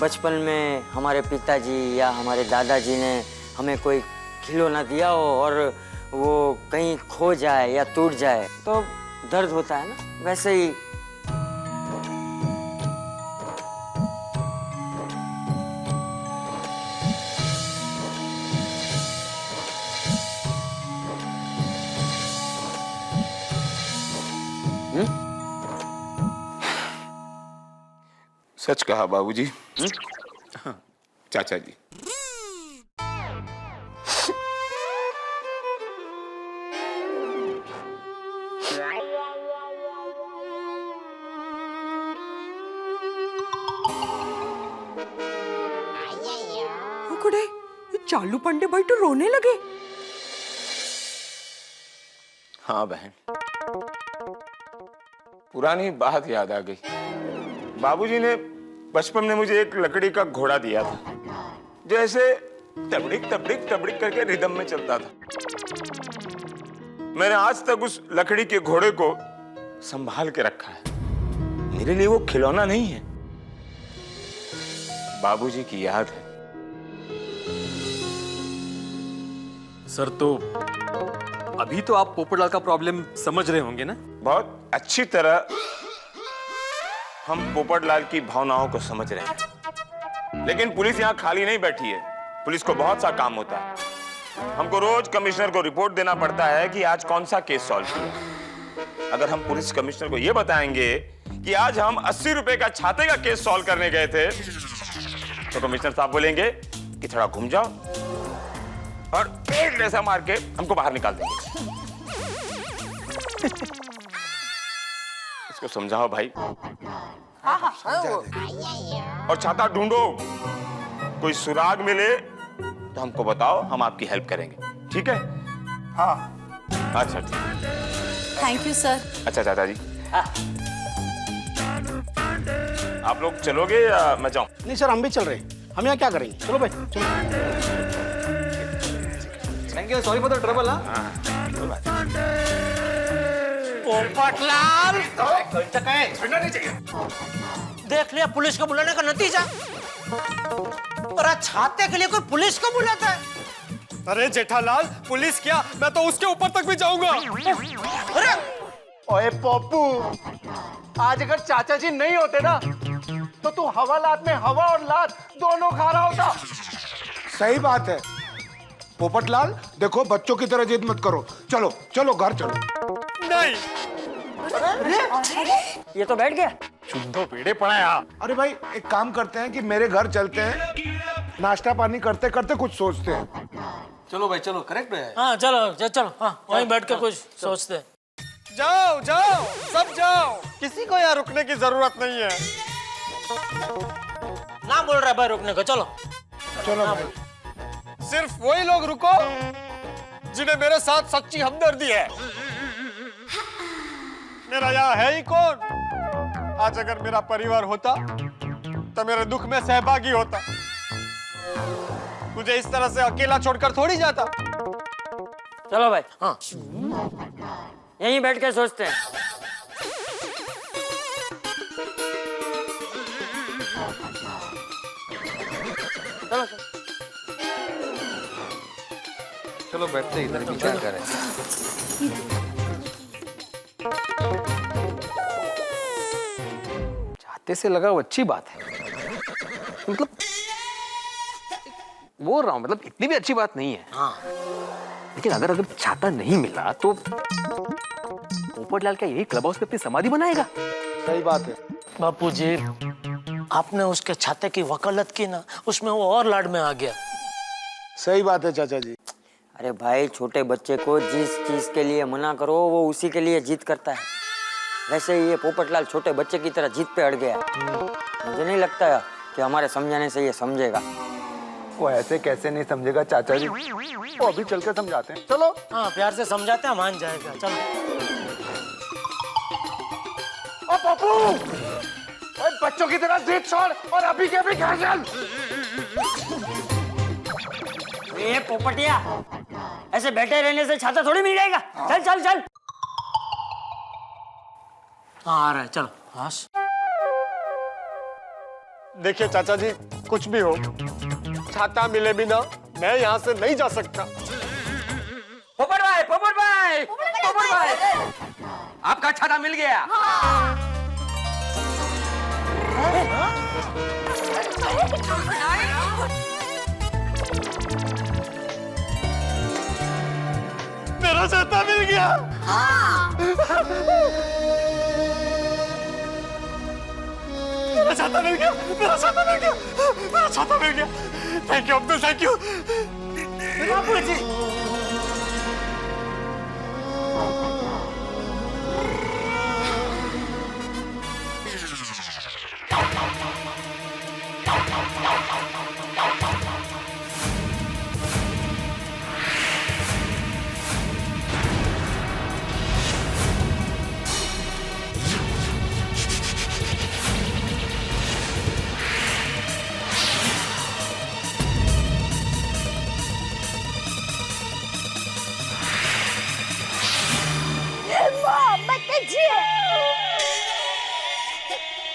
A: बचपन में हमारे पिताजी या हमारे दादाजी ने हमें कोई खिलौना दिया हो और वो कहीं खो जाए या टूट जाए तो दर्द होता है ना, वैसे ही
N: सच कहा बाबूजी। चाचा जी,
L: कुड़े, ये चालू पांडे भाई तो रोने लगे।
N: हाँ बहन, पुरानी बात याद आ गई। बाबूजी ने बचपन में मुझे एक लकड़ी का घोड़ा दिया था जो ऐसे तबड़िक तबड़िक तबड़िक करके रिदम में चलता था। मैंने आज तक उस लकड़ी के घोड़े को संभाल के रखा है। मेरे लिए वो खिलौना नहीं है, बाबूजी की याद है।
D: सर, तो अभी तो आप पोपटलाल का प्रॉब्लम समझ रहे होंगे ना?
N: बहुत अच्छी तरह हम पोपटलाल की भावनाओं को समझ रहे हैं, लेकिन पुलिस यहाँ खाली नहीं बैठी है। पुलिस को बहुत सा काम होता है। हमको रोज कमिश्नर को रिपोर्ट देना पड़ता है कि आज कौन सा केस सॉल्व किया। अगर हम पुलिस कमिश्नर को यह बताएंगे कि आज हम 80 रुपए का छाते का केस सॉल्व करने गए थे, तो कमिश्नर साहब बोलेंगे कि थोड़ा घूम जाओ और पेट जैसा मार के हमको बाहर निकाल देंगे। इसको समझाओ भाई। और छाता ढूंढो, कोई सुराग मिले तो हमको बताओ, हम आपकी हेल्प करेंगे, ठीक है? हाँ। अच्छा ठीक।
H: Thank you sir.
N: अच्छा चाचा जी, आप लोग चलोगे या मैं जाऊं?
E: नहीं सर, हम भी चल रहे हैं। हम यहाँ क्या करेंगे? चलो भाई, चलो।
J: Thank you, sorry for the trouble.
E: Popatlal, देख लिया पुलिस को बुलाने का नतीजा। और छाते के लिए कोई पुलिस को बुलाता है?
B: अरे जेठालाल, पुलिस क्या, मैं तो उसके ऊपर तक भी जाऊंगा।
E: अरे
F: ओए पप्पू, आज अगर चाचा जी नहीं होते ना तो तू हवालात में हवा और लात दोनों खा रहा होता।
O: सही बात है पोपटलाल, देखो बच्चों की तरह जिद मत करो। चलो चलो घर चलो।
B: नहीं।
A: ये तो बैठ गया।
O: चुंदो पेड़े पड़ा है। अरे भाई, एक काम करते हैं कि मेरे घर चलते हैं, नाश्ता पानी करते करते कुछ सोचते हैं।
J: चलो भाई चलो, करेक्ट है।
E: हाँ चलो चलो, हाँ वहीं बैठ के कुछ सोचते हैं।
B: जाओ जाओ, सब जाओ, किसी को यहाँ रुकने की जरूरत नहीं है।
E: ना बोल रहा भाई रुकने को, चलो
O: चलो भाई।
B: सिर्फ वही लोग रुको जिन्हें मेरे साथ सच्ची हमदर्दी है। मेरा यहाँ है ही कौन? आज अगर मेरा परिवार होता तो मेरे दुख में सहभागी होता। मुझे इस तरह से अकेला छोड़कर थोड़ी जाता।
A: चलो भाई,
E: हाँ
A: यहीं बैठ के सोचते हैं। चलो चलो।
G: चलो बैठते इधर भी क्या करें। छाते से लगा वो अच्छी बात है, मतलब बोल रहा हूँ, मतलब इतनी भी अच्छी बात नहीं है।
E: हाँ
G: लेकिन अगर छाता नहीं मिला तो पोपटलाल क्या यही क्लब हाउस पे अपनी समाधि बनाएगा?
F: सही बात है
E: बापूजी, आपने उसके छाते की वकालत की ना, उसमें वो और लाड में आ गया।
F: सही बात है चाचा जी।
A: अरे भाई, छोटे बच्चे को जिस चीज के लिए मना करो वो उसी के लिए जिद करता है। वैसे ही ये पोपटलाल छोटे बच्चे की तरह जिद पे अड़ गया। मुझे नहीं लगता कि हमारे समझाने से ये समझेगा।
F: वो ऐसे कैसे नहीं समझेगा चाचा जी, वो अभी चल के समझाते हैं। चलो।
E: हाँ प्यार से समझाते हैं, मान जाएगा। चलो।
F: ओ पप्पू, ओए बच्चों की तरह जिद छोड़ और अभी के अभी घर चल।
A: ये पोपटिया, ऐसे बैठे रहने से छाता थोड़ी मिल जाएगा। चल चल चल।
E: हाँ आ रहा है, चलो। हाँ
B: देखिए चाचा जी, कुछ भी हो, छाता मिले बिना मैं यहाँ से नहीं जा सकता।
G: पोपट भाई, पोपट भाई, पोपट भाई, आपका छाता मिल गया।
B: मेरा छाता मिल गया। मेरा छाता मिल गया, मेरा छाता मिल गया, मेरा छाता मिल गया। Thank you Abdul, thank you. Bapuji.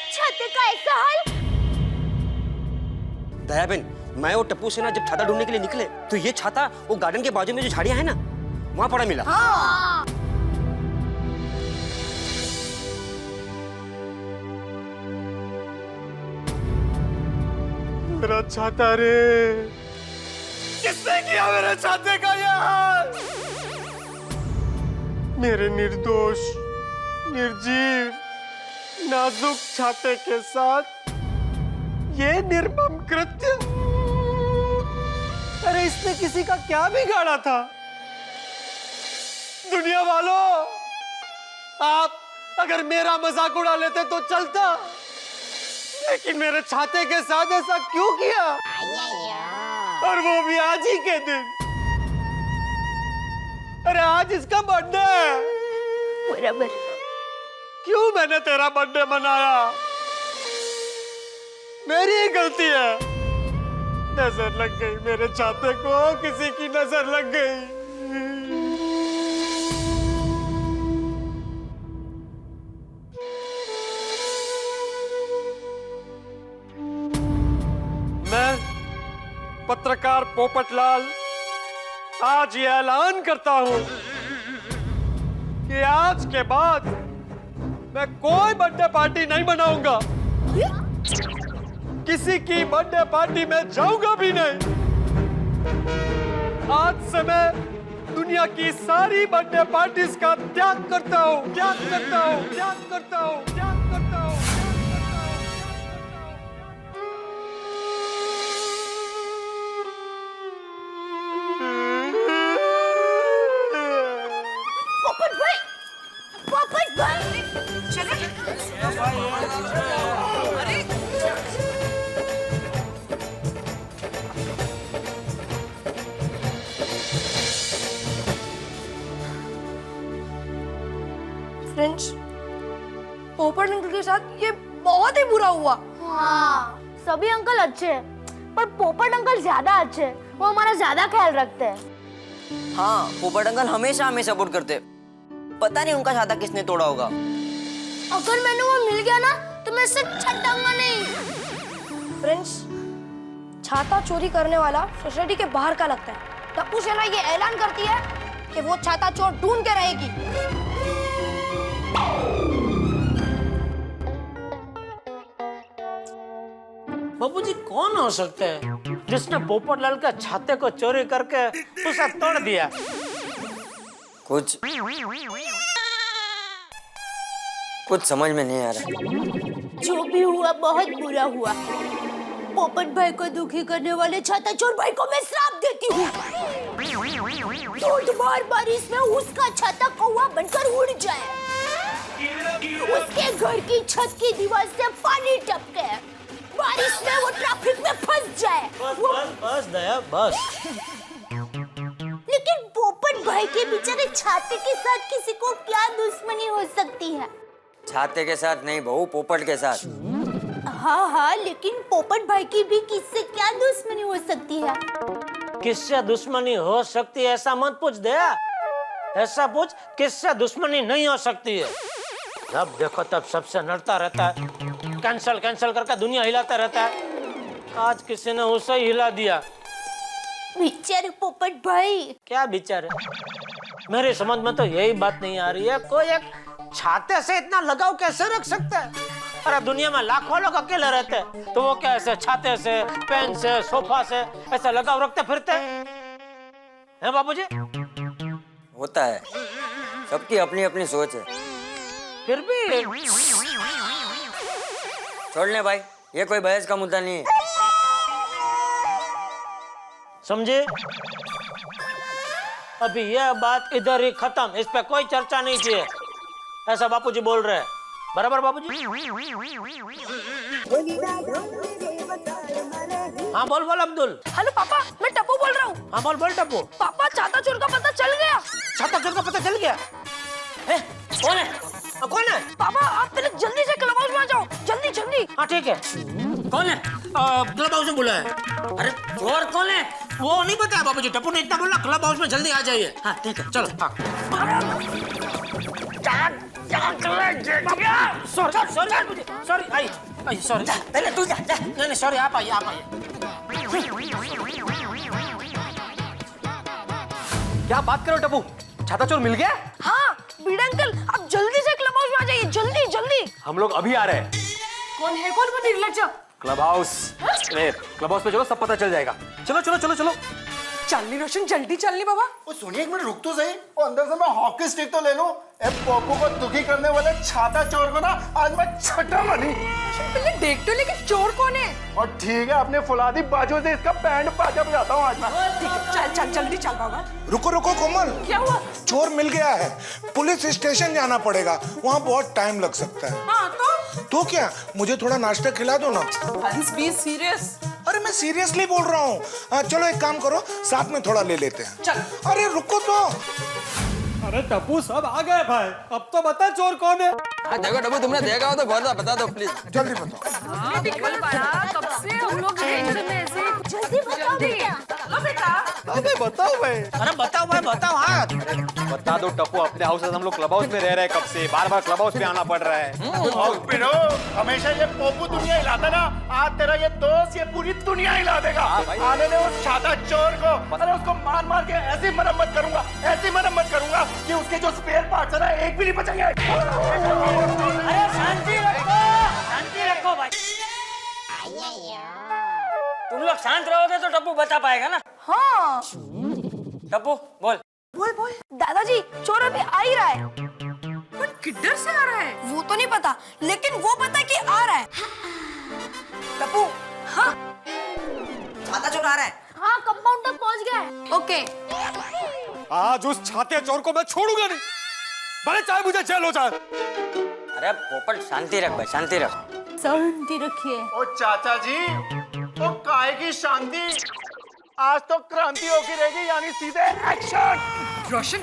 C: छाते का ऐसा हाल?
A: दयाबेन, मैं और टप्पू से ना जब छाता ढूंढने के लिए निकले तो ये छाता वो गार्डन के बाजू में जो झाड़ियां है ना, वहां पड़ा मिला।
C: हाँ।
B: मेरा छाता रे, किसने किया मेरे छाते का यार? मेरे निर्दोष, निर्जीव, नाजुक छाते के साथ ये निर्मम कृत्य। अरे इसने किसी का क्या बिगाड़ा था? दुनिया वालों, आप अगर मेरा मजाक उड़ा लेते तो चलता, लेकिन मेरे छाते के साथ ऐसा क्यों किया? और वो भी आज ही के दिन। अरे आज इसका बर्थडे है।
C: बराबर।
B: क्यों मैंने तेरा बर्थडे मनाया? मेरी ही गलती है। नजर लग गई मेरे छाते को, किसी की नजर लग गई। मैं पत्रकार पोपटलाल आज ये ऐलान करता हूं कि आज के बाद मैं कोई बर्थडे पार्टी नहीं मनाऊंगा। किसी की बर्थडे पार्टी में जाऊंगा भी नहीं। आज से मैं दुनिया की सारी बर्थडे पार्टीज का त्याग करता हूं, त्याग करता हूं, त्याग करता हूं, त्याग करता हूं।
C: पोपट भाई, पोपट भाई,
K: फ्रेंड्स, पोपट अंकल के साथ ये बहुत ही बुरा हुआ।
C: हाँ, सभी अंकल अच्छे हैं, पर पोपट अंकल ज्यादा अच्छे हैं। वो हमारा ज्यादा ख्याल रखते हैं।
A: हाँ, पोपट अंकल हमेशा हमें सपोर्ट करते। पता नहीं उनका छाता किसने तोड़ा होगा।
C: अगर मैंने वो मिल गया ना तो मैं इससे छटाऊंगा नहीं।
K: फ्रेंड्स, छाता चोरी करने वाला सोसाइटी के बाहर का लगता है। टप्पू सेना ये ऐलान करती है कि वो छाता चोर ढूंढ के रहेगी।
E: बाबूजी कौन हो सकते हैं जिसने पोपटलाल के छाते को चोरी करके उसे तोड़ दिया?
A: कुछ समझ में नहीं आ रहा।
C: जो भी हुआ बहुत बुरा हुआ। पोपट भाई को दुखी करने वाले छाता चोर भाई को मैं श्राप देती हूँ। बार बारिश में उसका छाता कौवा बनकर उड़ जाए, उसके घर की छत की दीवार से पानी टपके, बारिश में वो ट्रैफिक में फंस जाए।
E: बस दया बस।
C: लेकिन पोपट भाई के बेचारे छाते के साथ किसी को क्या दुश्मनी हो सकती है?
A: छाते के साथ नहीं बहू, पोपट के साथ।
C: हाँ हाँ, लेकिन पोपट भाई की भी किससे क्या दुश्मनी हो सकती है?
E: किससे दुश्मनी हो सकती है ऐसा मत पूछ दया, ऐसा पूछ किससे दुश्मनी नहीं हो सकती है। जब देखो तब सबसे लड़ता रहता है, कैंसल कैंसल करके दुनिया हिलाता रहता है। आज किसी ने उसे हिला दिया।
C: बेचारे पोपट भाई।
E: क्या बेचारे? मेरी समझ में तो यही बात नहीं आ रही है, कोई एक छाते से इतना लगाव कैसे रख सकता है? अरे दुनिया में लाखों लोग अकेले रहते हैं, तो वो क्या ऐसे छाते से, पेन से, सोफा से ऐसा लगाव रखते फिरते हैं बाबूजी?
A: होता है, सबकी अपनी अपनी सोच है।
E: फिर भी
A: छोड़ ले भाई, ये कोई बहस का मुद्दा नहीं है।
E: समझे? अभी यह बात इधर ही खत्म, इस पे कोई चर्चा नहीं चाहिए, ऐसा बापूजी बोल रहे हैं। बराबर बाबूजी? हाँ बोल बोल अब्दुल।
K: हेलो पापा, मैं टप्पू बोल रहा हूँ।
E: हाँ बोल बोल टप्पू।
K: पापा, छाता चोर का पता चल गया।
E: छाता चोर का पता चल गया? कौन है? कौन है?
K: पापा, आप पहले जल्दी से क्लब हाउस में आ जाओ, जल्दी जल्दी।
E: हाँ ठीक है। कौन है? क्लब हाउस में बुला है। अरे चोर कौन है? वो नहीं पता है बाबूजी, टप्पू ने इतना बोला क्लब हाउस में जल्दी आ जाइए। हाँ ठीक है, चलो। Sorry I sorry. पहले तू जा। नहीं सॉरी, आप आइए।
G: क्या बात करो टप्पू, छाता चोर मिल गया?
K: हाँ बीड़ा अंकल, आप जल्दी से क्लब हाउस में आ जाइए, जल्दी जल्दी।
G: हम लोग अभी आ रहे हैं।
K: कौन है वो निर्लज्ज?
G: क्लब हाउस पे चलो, सब पता चल जाएगा। चलो।
L: चलनी रोशन, जल्दी चलनी बाबा।
F: वो सुनिए, एक मिनट रुक तो सही। वो अंदर से मैं हॉकी स्टिक तो ले लूं। ए पोपू को दुखी करने वाले छाता चोर को ना आज मैं छटा मनी।
L: पहले देख तो लेकिन चोर कौन है?
F: और ठीक है, अपने फुलादी बाजू से इसका बैंड बाजा बजाता हूँ आज मैं।
L: ठीक है, चल जल्दी चल बाबा।
O: रुको कोमल,
L: क्या हुआ?
O: चोर मिल गया है, पुलिस स्टेशन जाना पड़ेगा, वहाँ बहुत टाइम लग सकता है।
L: हाँ
O: तो क्या, मुझे थोड़ा नाश्ता खिला दो ना।
L: Be serious.
O: अरे मैं सीरियसली बोल रहा हूँ। चलो एक काम करो, साथ में थोड़ा ले लेते हैं।
L: चल।
O: अरे रुको तो।
B: अरे टप्पू, सब आ गए भाई, अब तो बता चोर कौन है।
A: देखो टप्पू, तुमने देखा हो तो बता दो प्लीज।
O: जल्दी बताओ।
L: हाँ बिल्कुल बड़ा, कब से हम लोग टेंशन में ऐसे।
C: जल्दी बताओ बेटा।
L: चलो बेटा।
B: अबे बताओ भाई।
E: अरे बताओ भाई, बताओ। हाँ
G: बता दो टप्पू, अपने हाउस से हम लोग क्लब हाउस में रह रहे हैं, कब से बार क्लब हाउस में आना पड़ रहा है।
F: हमेशा ये पोपू दुनिया हिलाता ना, आज तेरा ये दोस्त ये पूरी दुनिया हिला देगा। आने दे उस छाता चोर को। अरे उसको मार के ऐसी मरम्मत करूंगा कि उसके जो स्पेयर पार्ट्स है ना, एक भी नहीं बचेंगे।
A: अरे शांति रखो भाई। तुम लोग शांत रहोगे तो टप्पू बता पाएगा ना।
K: हाँ
A: टप्पू बोल।
K: दादाजी, चोर अभी आ ही रहा है।
L: पर किधर से आ रहा है?
K: वो तो नहीं पता, लेकिन वो पता कि आ रहा है।
L: टप्पू,
K: हाँ
L: छाता चोर आ रहा है।
C: हाँ, कंपाउंड तक पहुंच गए।
K: ओके।
B: आज उस छाते चोर को मैं छोड़ूंगा नहीं, भले चाहे मुझे जेल हो जाए।
A: अरे पोपट शांति रख भाई, शांति रख।
C: शांति रखिए।
F: ओ चाचा जी, ओ काय की शांति, आज तो क्रांति होगी रहेगी, यानी सीधे एक्शन।
L: रोशन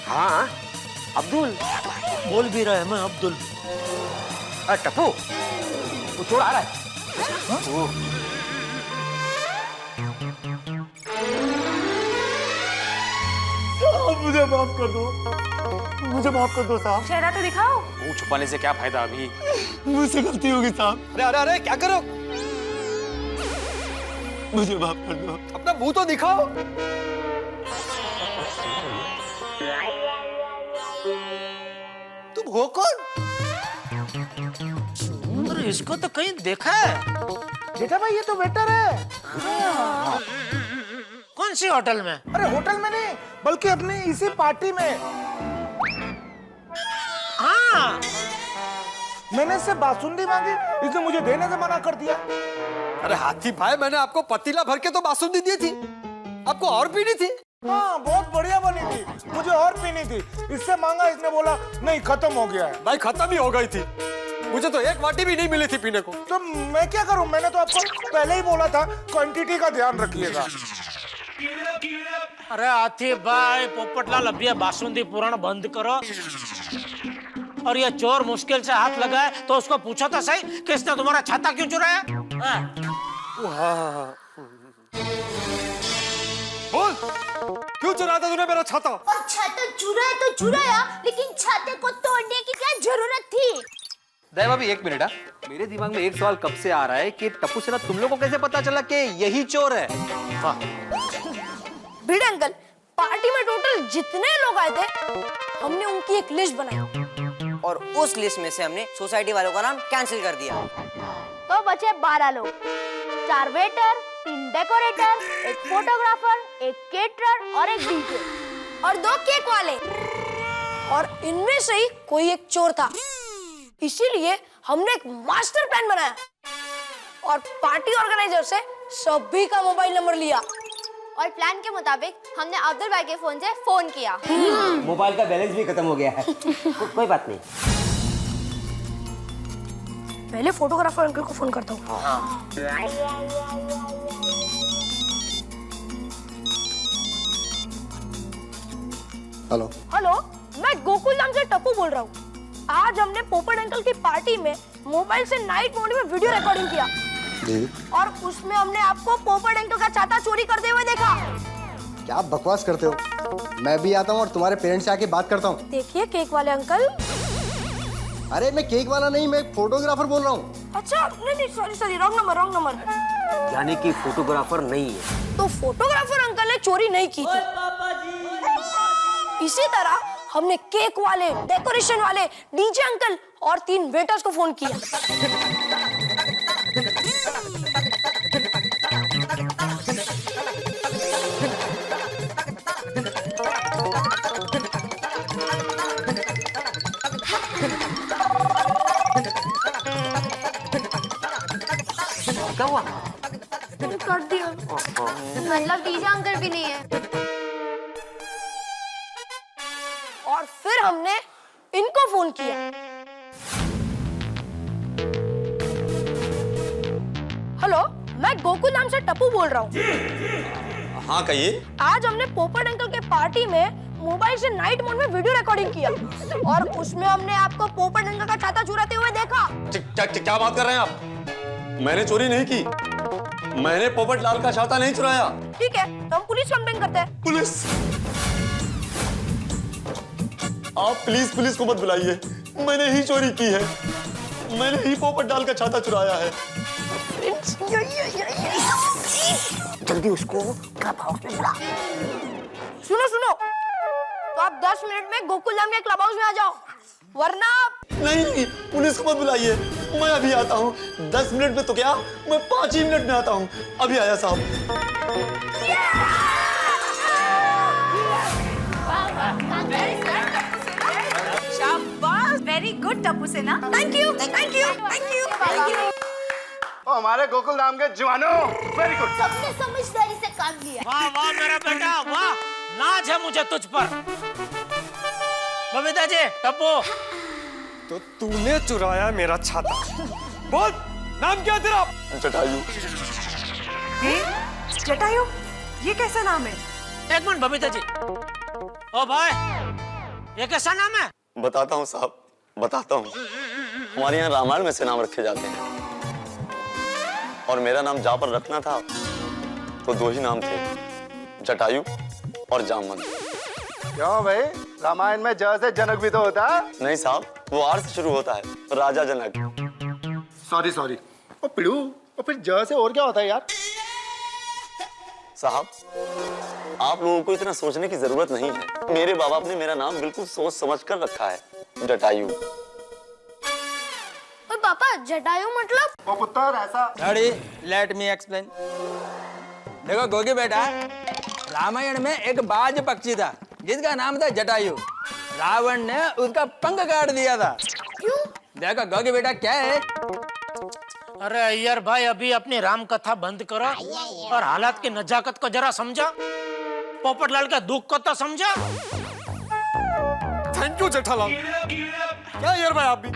N: हाँ अब्दुल
E: बोल भी रहे मैं अब्दुल।
N: टप्पू वो चोर आ रहा है।
B: मुझे माफ कर दो, मुझे माफ कर दो साहब।
L: चेहरा तो दिखाओ।
G: मुंह छुपाने से क्या फायदा अभी?
B: मुझसे गलती होगी साहब। अरे अरे अरे क्या करो, मुझे माफ कर दो। अपना मुंह तो दिखाओ। तुम हो कौन?
E: अरे इसको तो कहीं देखा है।
O: जेठा भाई ये तो वेटर है।
E: कौन सी होटल में?
O: अरे होटल में नहीं बल्कि अपनी इसी पार्टी में।
E: हाँ
O: मैंने इससे बासुंदी मांगी, इसने मुझे देने से मना कर दिया।
B: अरे हाथी भाई, मैंने आपको पतीला भर के तो बासुंदी दी थी, आपको और पीनी थी।
O: हाँ बहुत बढ़िया बनी थी, मुझे और पीनी थी। इससे मांगा, इसने बोला नहीं खत्म हो गया है।
B: भाई खत्म ही हो गई थी, मुझे तो एक वाटी भी नहीं मिली थी पीने को।
O: तो मैं क्या करूं, मैंने तो आपको पहले ही बोला था क्वांटिटी का ध्यान रखिएगा।
E: अरे हाथी भाई पोपटलाल अभी ये बासुंदी पुराण बंद करो। और ये चोर मुश्किल से हाथ लगाए तो उसको पूछो तो सही किसने तुम्हारा छाता क्यों चुराया?
B: बोल क्यों चुराया था तूने मेरा छाता?
C: और छाता चुराया तो चुराया, लेकिन छाते को तोड़ने की क्या जरूरत थी?
G: दया भाभी एक मिनट। मेरे दिमाग में एक सवाल कब से आ रहा है कि टप्पू सेना तुम लोगों को कैसे पता चला कि यही चोर है?
K: भिड़े अंकल, पार्टी में टोटल जितने लोग आए थे हमने उनकी एक लिस्ट बनाई
A: और उस लिस्ट में से हमने सोसाइटी वालों का नाम कैंसिल कर दिया।
C: तो बचे 12 लोग, 4 वेटर, 3 डेकोरेटर, 1 फोटोग्राफर, 1 केटरर और 1 डीजे
K: और 2 केक वाले। और इनमें से ही कोई एक चोर था, इसीलिए हमने एक मास्टर प्लान बनाया और पार्टी ऑर्गेनाइजर से सभी का मोबाइल नंबर लिया
C: और प्लान के मुताबिक हमने अब्दुल भाई के फोन से फोन किया।
A: मोबाइल का बैलेंस भी खत्म हो गया है। कोई बात नहीं।
K: पहले फोटोग्राफर अंकल को फोन करता हूँ।
F: हेलो
K: हेलो, मैं गोकुल नाम से टप्पू बोल रहा हूँ। आज हमने पोपट अंकल की पार्टी में मोबाइल से नाइट मोड में वीडियो रिकॉर्डिंग किया और उसमें हमने आपको पोपट अंकल का छाता चोरी करते हुए देखा।
F: क्या बकवास करते हो? मैं भी आता हूँ और तुम्हारे पेरेंट्स से आके बात करता हूँ।
K: देखिए केक वाले अंकल।
F: अरे मैं केक वाला नहीं, मैं फोटोग्राफर बोल रहा हूँ।
K: अच्छा नहीं सॉरी रॉन्ग नंबर।
A: यानी कि फोटोग्राफर नहीं है।
K: तो फोटोग्राफर अंकल ने चोरी नहीं की थी। इसी तरह हमने केक वाले, डेकोरेशन वाले, डीजे अंकल और 3 वेटर्स को फोन किया।
A: क्या हुआ?
K: कर दिया।
C: मतलब डीजे अंकल भी नहीं है।
K: और फिर हमने इनको फोन किया। हेलो, मैं गोकुल नाम से टप्पू बोल रहा हूँ।
J: हाँ कहिए।
K: आज हमने पोपट अंकल के पार्टी में मोबाइल से नाइट मोड में वीडियो रिकॉर्डिंग किया और उसमें हमने आपको पोपट अंकल का छाता चुराते हुए देखा।
J: क्या बात कर रहे हैं आप? मैंने चोरी नहीं की, मैंने पोपट लाल का छाता नहीं चुराया।
K: ठीक है, तो हम पुलिस कंप्लेन करते हैं।
J: पुलिस? आप प्लीज पुलिस को मत बुलाइए, मैंने ही चोरी की है, मैंने ही पोपट लाल का छाता चुराया है।
A: जल्दी उसको क्लब हाउस में बुला।
K: सुनो, तो आप 10 मिनट में गोकुल धाम के क्लब हाउस में आ जाओ, वरना
J: नहीं, पुलिस को मत बुलाइए, मैं अभी आता हूँ। 10 मिनट में तो क्या, मैं 5 ही मिनट में आता हूँ। अभी आया साहब।
H: शाबाश, वेरी गुड टप्पू सेना।
K: Thank you.
F: हमारे गोकुल धाम के जवानों, वेरी गुड।
C: सबने समझदारी से काम लिया।
E: वाह मेरा बेटा, वाह, नाज है मुझे तुझ पर। बबीता जी, टप्पू।
B: तो तूने चुराया मेरा छाता। बोल नाम क्या तेरा?
J: जटायु।
L: जटायु, ये कैसा नाम है?
E: एक मिनट बबीता जी। ओ भाई, ये कैसा नाम है?
J: बताता हूँ साहब, बताता हूँ। हमारे यहाँ रामायण में से नाम रखे जाते हैं और मेरा नाम जा पर रखना था तो दो ही नाम थे, जटायु और जामवंत।
F: क्यों भाई, रामायण में ज से जनक भी तो होता है?
J: नहीं साहब, वो आर से शुरू होता है, राजा जनक।
F: सॉरी ओ पिड़ू, और फिर ज से और क्या होता है यार?
J: साहब, आप लोगों को इतना सोचने की जरूरत नहीं है। मेरे बाबा ने मेरा नाम बिल्कुल सोच समझ कर रखा है, जटायु।
C: और पापा जटायु मतलब?
F: ओ पुत्र ऐसा।
A: Daddy, let me explain. देखो गोगी बेटा, रामायण में एक बाज पक्षी था जिसका नाम था जटायु। रावण ने उसका पंख काट दिया था।
C: क्यों?
A: देखो गोगी बेटा क्या है।
E: अरे अय्यर भाई, अभी अपनी राम कथा बंद करो और हालात की नजाकत को जरा समझा। पोपटलाल के दुख को तो समझा।
B: Thank you Jethalal. क्या यार भाई आप भी?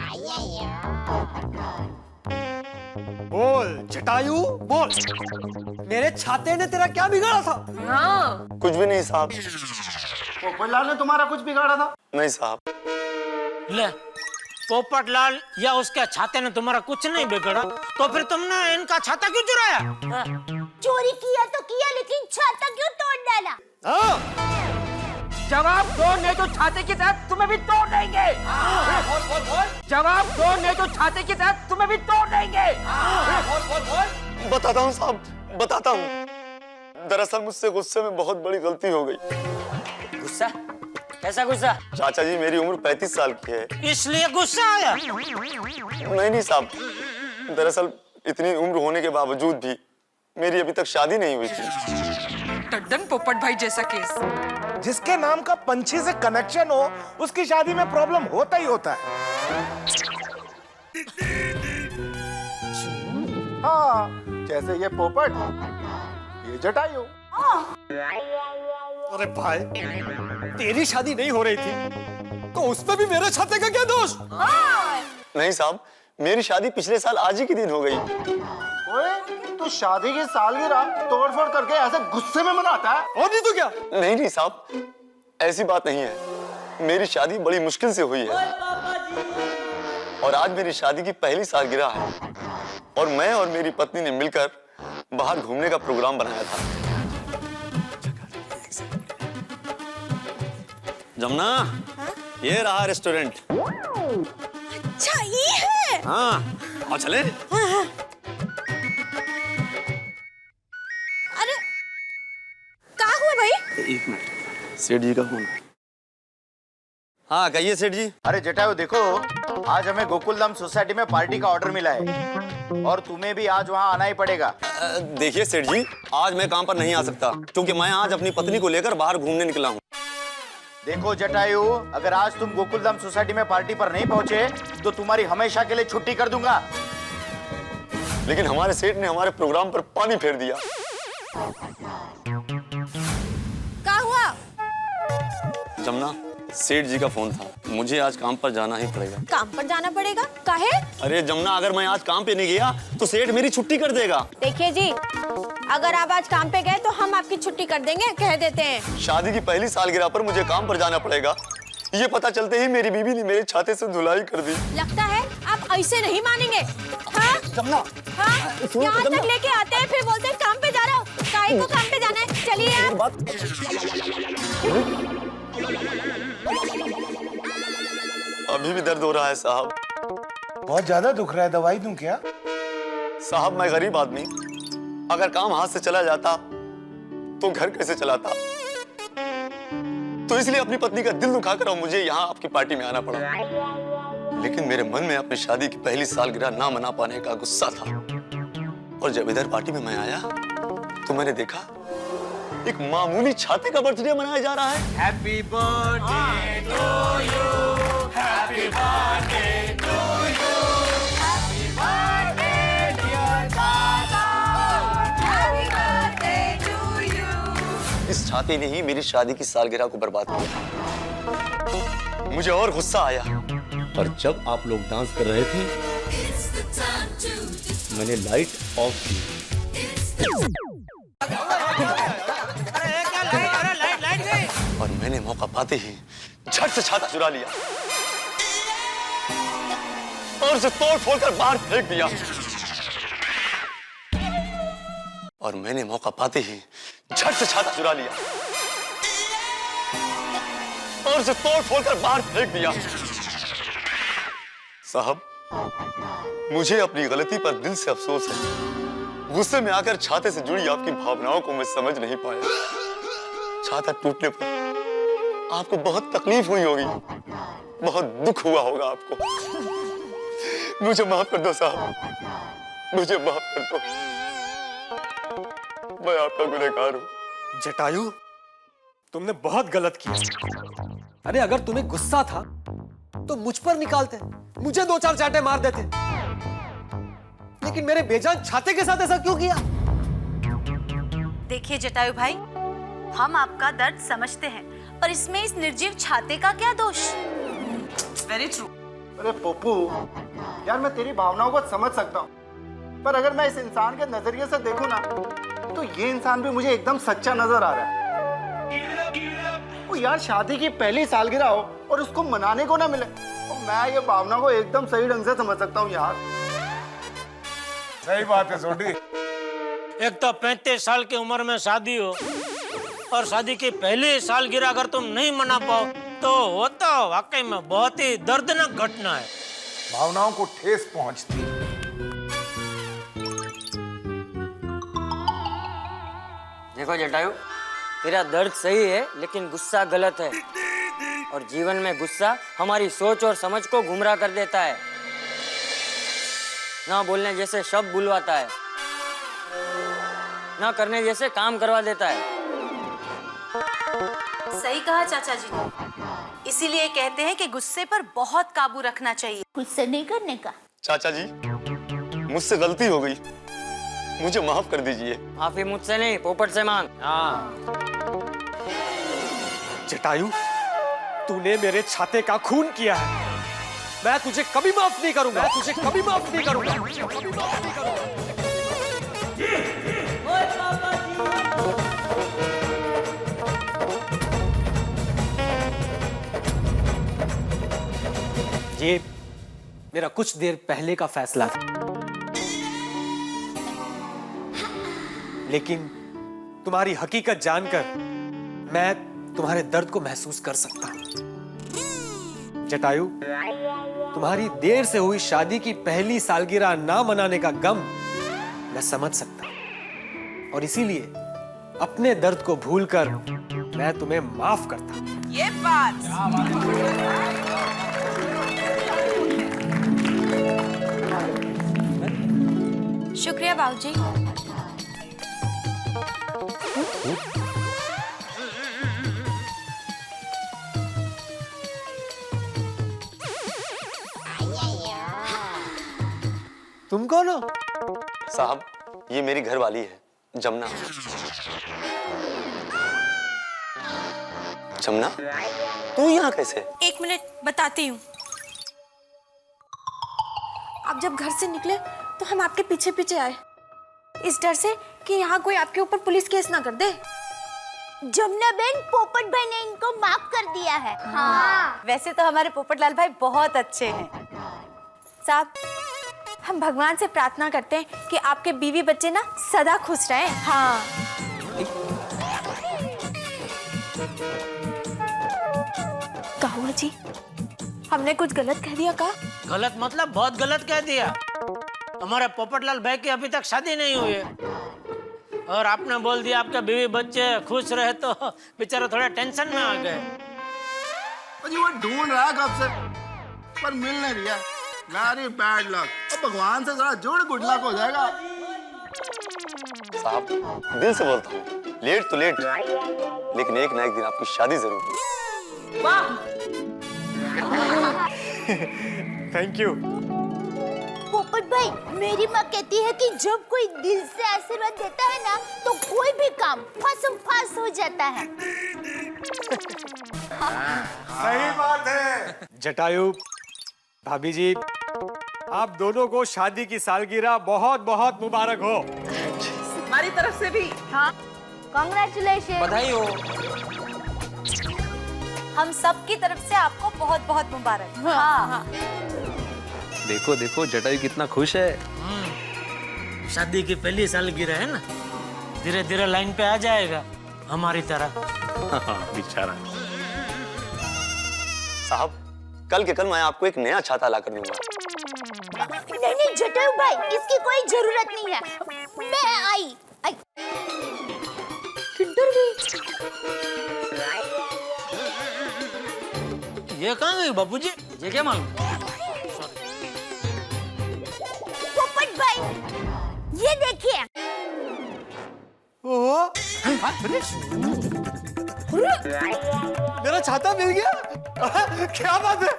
B: बोल जटायु बोल, मेरे छाते ने तेरा क्या बिगाड़ा था?
C: हाँ।
J: कुछ भी नहीं साहब।
F: पोपटलाल ने तुम्हारा कुछ बिगाड़ा था?
J: नहीं साहब।
E: ले, पोपटलाल या उसके छाते ने तुम्हारा कुछ नहीं बिगड़ा, तो फिर तुमने इनका छाता क्यों चुराया?
C: चोरी किया तो किया, लेकिन छाता क्यों तोड़ डाला?
A: जवाब दो, नहीं तो छाते के साथ तुम्हें भी तोड़ देंगे। जवाब दो, नहीं तो छाते के साथ तुम्हें भी तोड़ देंगे।
J: बताता हूँ साहब, बताता हूँ। दरअसल मुझसे गुस्से में बहुत बड़ी गलती हो गई।
A: गुस्सा? कैसा गुस्सा?
J: चाचा जी, मेरी उम्र 35 साल की है।
E: इसलिए गुस्सा आया?
J: नहीं साहब, दरअसल इतनी उम्र होने के बावजूद भी मेरी अभी तक शादी नहीं हुई थी।
L: टड्डन पोपट भाई जैसा केस।
O: जिसके नाम का पंछी से कनेक्शन हो, उसकी शादी में प्रॉब्लम होता ही होता है।
F: हाँ, जैसे ये पोपट, ये जटायु।
B: अरे भाई, तेरी शादी नहीं हो रही थी तो उसमें भी मेरे छाते का क्या दोष?
J: नहीं साहब, मेरी शादी पिछले साल आज ही के दिन हो गई।
F: ओए, तू शादी की सालगिरह तोड़फोड़ करके ऐसे गुस्से में मनाता है?
B: और नहीं तो क्या?
J: नहीं साहब, ऐसी बात नहीं है। मेरी शादी बड़ी मुश्किल से हुई है और आज मेरी शादी की पहली सालगिरह है और मैं और मेरी पत्नी ने मिलकर बाहर घूमने का प्रोग्राम बनाया था। जमुना, ये रहा रेस्टोरेंट।
C: अच्छा ये है?
J: हाँ, और चले?
C: अरे क्या हुआ भाई?
J: एक मिनट, सेठ जी का फोन। हाँ कहिए सेठ जी।
F: अरे जटायु देखो, आज हमें गोकुलधाम सोसाइटी में पार्टी का ऑर्डर मिला है और तुम्हें भी आज वहाँ आना ही पड़ेगा।
J: देखिए सेठ जी, आज मैं काम पर नहीं आ सकता क्योंकि मैं आज अपनी पत्नी को लेकर बाहर घूमने निकला हूँ।
F: देखो जटायु, अगर आज तुम गोकुलधाम सोसाइटी में पार्टी पर नहीं पहुँचे तो तुम्हारी हमेशा के लिए छुट्टी कर दूंगा।
J: लेकिन हमारे सेठ ने हमारे प्रोग्राम पर पानी फेर दिया।
C: क्या हुआ?
J: जमुना, सेठ जी का फोन था, मुझे आज काम पर जाना ही पड़ेगा।
C: काम पर जाना पड़ेगा? काहे?
J: अरे जमुना, अगर मैं आज काम पे नहीं गया तो सेठ मेरी छुट्टी कर देगा।
C: देखिए जी, अगर आप आज काम पे गए तो हम आपकी छुट्टी कर देंगे, कह देते हैं।
J: शादी की पहली सालगिरह पर मुझे काम पर जाना पड़ेगा, ये पता चलते ही मेरी बीवी ने मेरे छाते से धुलाई कर दी।
C: लगता है आप ऐसे नहीं मानेंगे। हाँ?
J: जमुना,
C: हाँ? यहाँ तक लेके आते हैं, फिर बोलते हैं काम पे जा रहा हूँ। काहे को काम पे जाना है? चलिए आप।
J: अभी भी दर्द हो रहा है साहब।
O: बहुत ज्यादा दुख रहा है, दवाई दूं क्या?
J: साहब, मैं गरीब आदमी, अगर काम हाथ से चला जाता तो घर कैसे चलाता, तो इसलिए अपनी पत्नी का दिल दुखाकर और मुझे यहाँ आपकी पार्टी में आना पड़ा। लेकिन मेरे मन में अपनी शादी की पहली सालगिरह ना मना पाने का गुस्सा था और जब इधर पार्टी में मैं आया तो मैंने देखा एक मामूली छाते का बर्थडे मनाया जा रहा है।
A: Happy birthday to you, happy birthday to you, happy birthday dear दादा, हैप्पी बर्थडे टू यू।
J: इस छाते ने ही मेरी शादी की सालगिरह को बर्बाद किया। मुझे और गुस्सा आया और जब आप लोग डांस कर रहे थे मैंने लाइट ऑफ की। और मैंने मौका पाते ही झट से छाता चुरा लिया और उसे तोड़ फोड़ कर बाहर फेंक दिया। और मैंने मौका पाते ही झट से छाता चुरा लिया और उसे तोड़ फोड़ कर बाहर फेंक दिया। साहब, मुझे अपनी गलती पर दिल से अफसोस है। गुस्से में आकर छाते से जुड़ी आपकी भावनाओं को मैं समझ नहीं पाया। छाता टूटने पर आपको बहुत तकलीफ हुई होगी, बहुत दुख हुआ होगा आपको। मुझे माफ कर दो साहब, मुझे माफ कर दो। मैं आपका गुनहगार हूं।
B: जटायु, तुमने बहुत गलत किया। अरे अगर तुम्हें गुस्सा था तो मुझ पर निकालते, मुझे 2-4 चांटे मार देते, लेकिन मेरे बेजान छाते के साथ ऐसा क्यों किया?
H: देखिए जटायु भाई, हम आपका दर्द समझते हैं, पर इसमें इस निर्जीव छाते का क्या दोष? Very true.
F: अरे पप्पू, यार मैं तेरी भावनाओं को समझ सकता हूँ, पर अगर मैं इस इंसान के नजरिए से देखूं ना, तो ये इंसान भी मुझे एकदम सच्चा नजर आ रहा है। वो यार शादी की पहली सालगिरह हो और उसको मनाने को ना मिले, तो मैं ये भावना को एकदम सही ढंग से समझ सकता हूँ यार।
O: सही बात है सोडी।
E: एक तो 35 साल की उम्र में शादी हो और शादी की पहली सालगिरह अगर तुम नहीं मना पाओ तो वो तो वाकई में बहुत ही दर्दनाक घटना है।
O: भावनाओं को ठेस पहुंचती है।
A: देखो जटायु, तेरा दर्द सही है लेकिन गुस्सा गलत है, और जीवन में गुस्सा हमारी सोच और समझ को गुमराह कर देता है, ना बोलने जैसे शब्द बुलवाता है, ना करने जैसे काम करवा देता है।
H: सही कहा चाचा जी ने, इसीलिए कहते हैं कि गुस्से पर बहुत काबू रखना चाहिए।
C: गुस्सा नहीं करने का।
J: चाचा जी, मुझसे गलती हो गई, मुझे माफ कर दीजिए।
A: माफी मुझसे नहीं, पोपट से मांग। हाँ।
B: जटायु, तूने मेरे छाते का खून किया है, मैं तुझे कभी माफ नहीं करूंगा, मैं तुझे कभी माफ नहीं करूंगा, कभी माफ नहीं करूंगा। ये मेरा कुछ देर पहले का फैसला था, लेकिन तुम्हारी हकीकत जानकर मैं तुम्हारे दर्द को महसूस कर सकता हूं। जटायु, तुम्हारी देर से हुई शादी की पहली सालगिरह ना मनाने का गम मैं समझ सकता हूं, और इसीलिए अपने दर्द को भूलकर मैं तुम्हें माफ करता हूं।
L: ये बात
K: शुक्रिया बाबूजी।
B: तुम कौन हो?
J: साहब, ये मेरी घरवाली है, जमुना। जमुना, तू यहाँ कैसे?
K: एक मिनट बताती हूँ। आप जब घर से निकले तो हम आपके पीछे पीछे आए, इस डर से कि यहाँ कोई आपके ऊपर पुलिस केस ना कर दे।
C: जमुना बहन, पोपट भाई ने इनको माफ कर दिया है। हाँ।
H: वैसे तो हमारे पोपटलाल भाई बहुत अच्छे हैं।
K: साहब, हम भगवान से प्रार्थना करते हैं कि आपके बीवी बच्चे ना सदा खुश रहें। हाँ। कहुआ जी, हमने कुछ गलत कह दिया का?
E: गलत मतलब बहुत गलत कह दिया। हमारे पोपटलाल भाई की अभी तक शादी नहीं हुई है, और आपने बोल दिया आपके बीवी बच्चे खुश रहे, तो बेचारे थोड़े टेंशन में आ गए।
F: अजी वो ढूंढ रहा है कब से, पर मिल नहीं रहा। Very bad luck. अब भगवान से जरा जोड़, गुड लक हो जाएगा।
J: साहब, दिल से बोलता हूँ, लेट तो लेट, लेकिन एक ना एक दिन आपकी शादी जरूर होगी।
B: Thank you.
C: पोपट भाई, मेरी माँ कहती है कि जब कोई दिल से आशीर्वाद देता है ना, तो कोई भी काम फसम फास हो जाता है।
O: सही बात है।
B: जटायु, भाभी जी, आप दोनों को शादी की सालगिरह बहुत बहुत मुबारक हो।
L: हमारी तरफ से भी।
C: हाँ, कांग्रेचुलेशन।
A: बधाई हो।
H: हम सब की तरफ से आपको बहुत बहुत मुबारक। हाँ।
G: देखो देखो जटायु कितना खुश है।
E: शादी की पहली सालगिरह है ना, धीरे धीरे लाइन पे आ जाएगा हमारी तरह।
G: बेचारा।
J: साहब कल के कल मैं आपको एक नया छाता ला कर दूंगा।
C: नहीं जटायु भाई, इसकी कोई जरूरत नहीं है। मैं आई किधर गई?
E: ये कहाँ गई बाबूजी?
A: ये क्या मालूम?
C: पोपट भाई, ये देखिए।
B: ओहो, मेरा छाता मिल गया। क्या बात है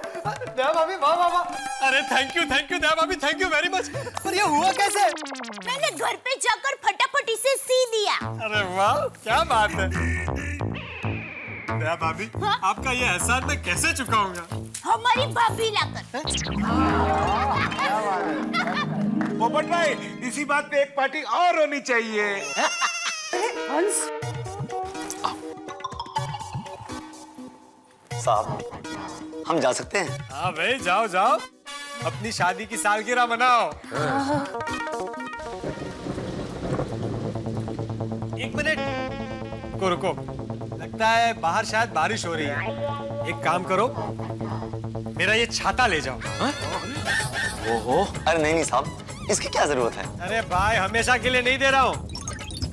B: दया भाभी, वाह वाह वाह। अरे थैंक यू दया भाभी, थैंक यू वेरी मच। पर ये हुआ कैसे?
C: मैंने घर पे जाकर फटाफट इसे सी दिया।
B: अरे वाह क्या बात है दया भाभी।
C: हाँ?
B: आपका ये एहसान मैं कैसे चुकाऊंगा?
C: हमारी भाभी लाकर।
O: पोपट भाई इसी बात पे एक पार्टी और होनी चाहिए।
L: हंस,
J: साहब हम जा सकते हैं?
B: हाँ भाई जाओ जाओ, अपनी शादी की सालगिरह मनाओ। एक मिनट रुको, लगता है बाहर शायद बारिश हो रही है। एक काम करो, मेरा ये छाता ले जाओ।
J: ओहो, अरे नहीं साहब, इसकी क्या जरूरत है?
B: अरे भाई हमेशा के लिए नहीं दे रहा हूँ,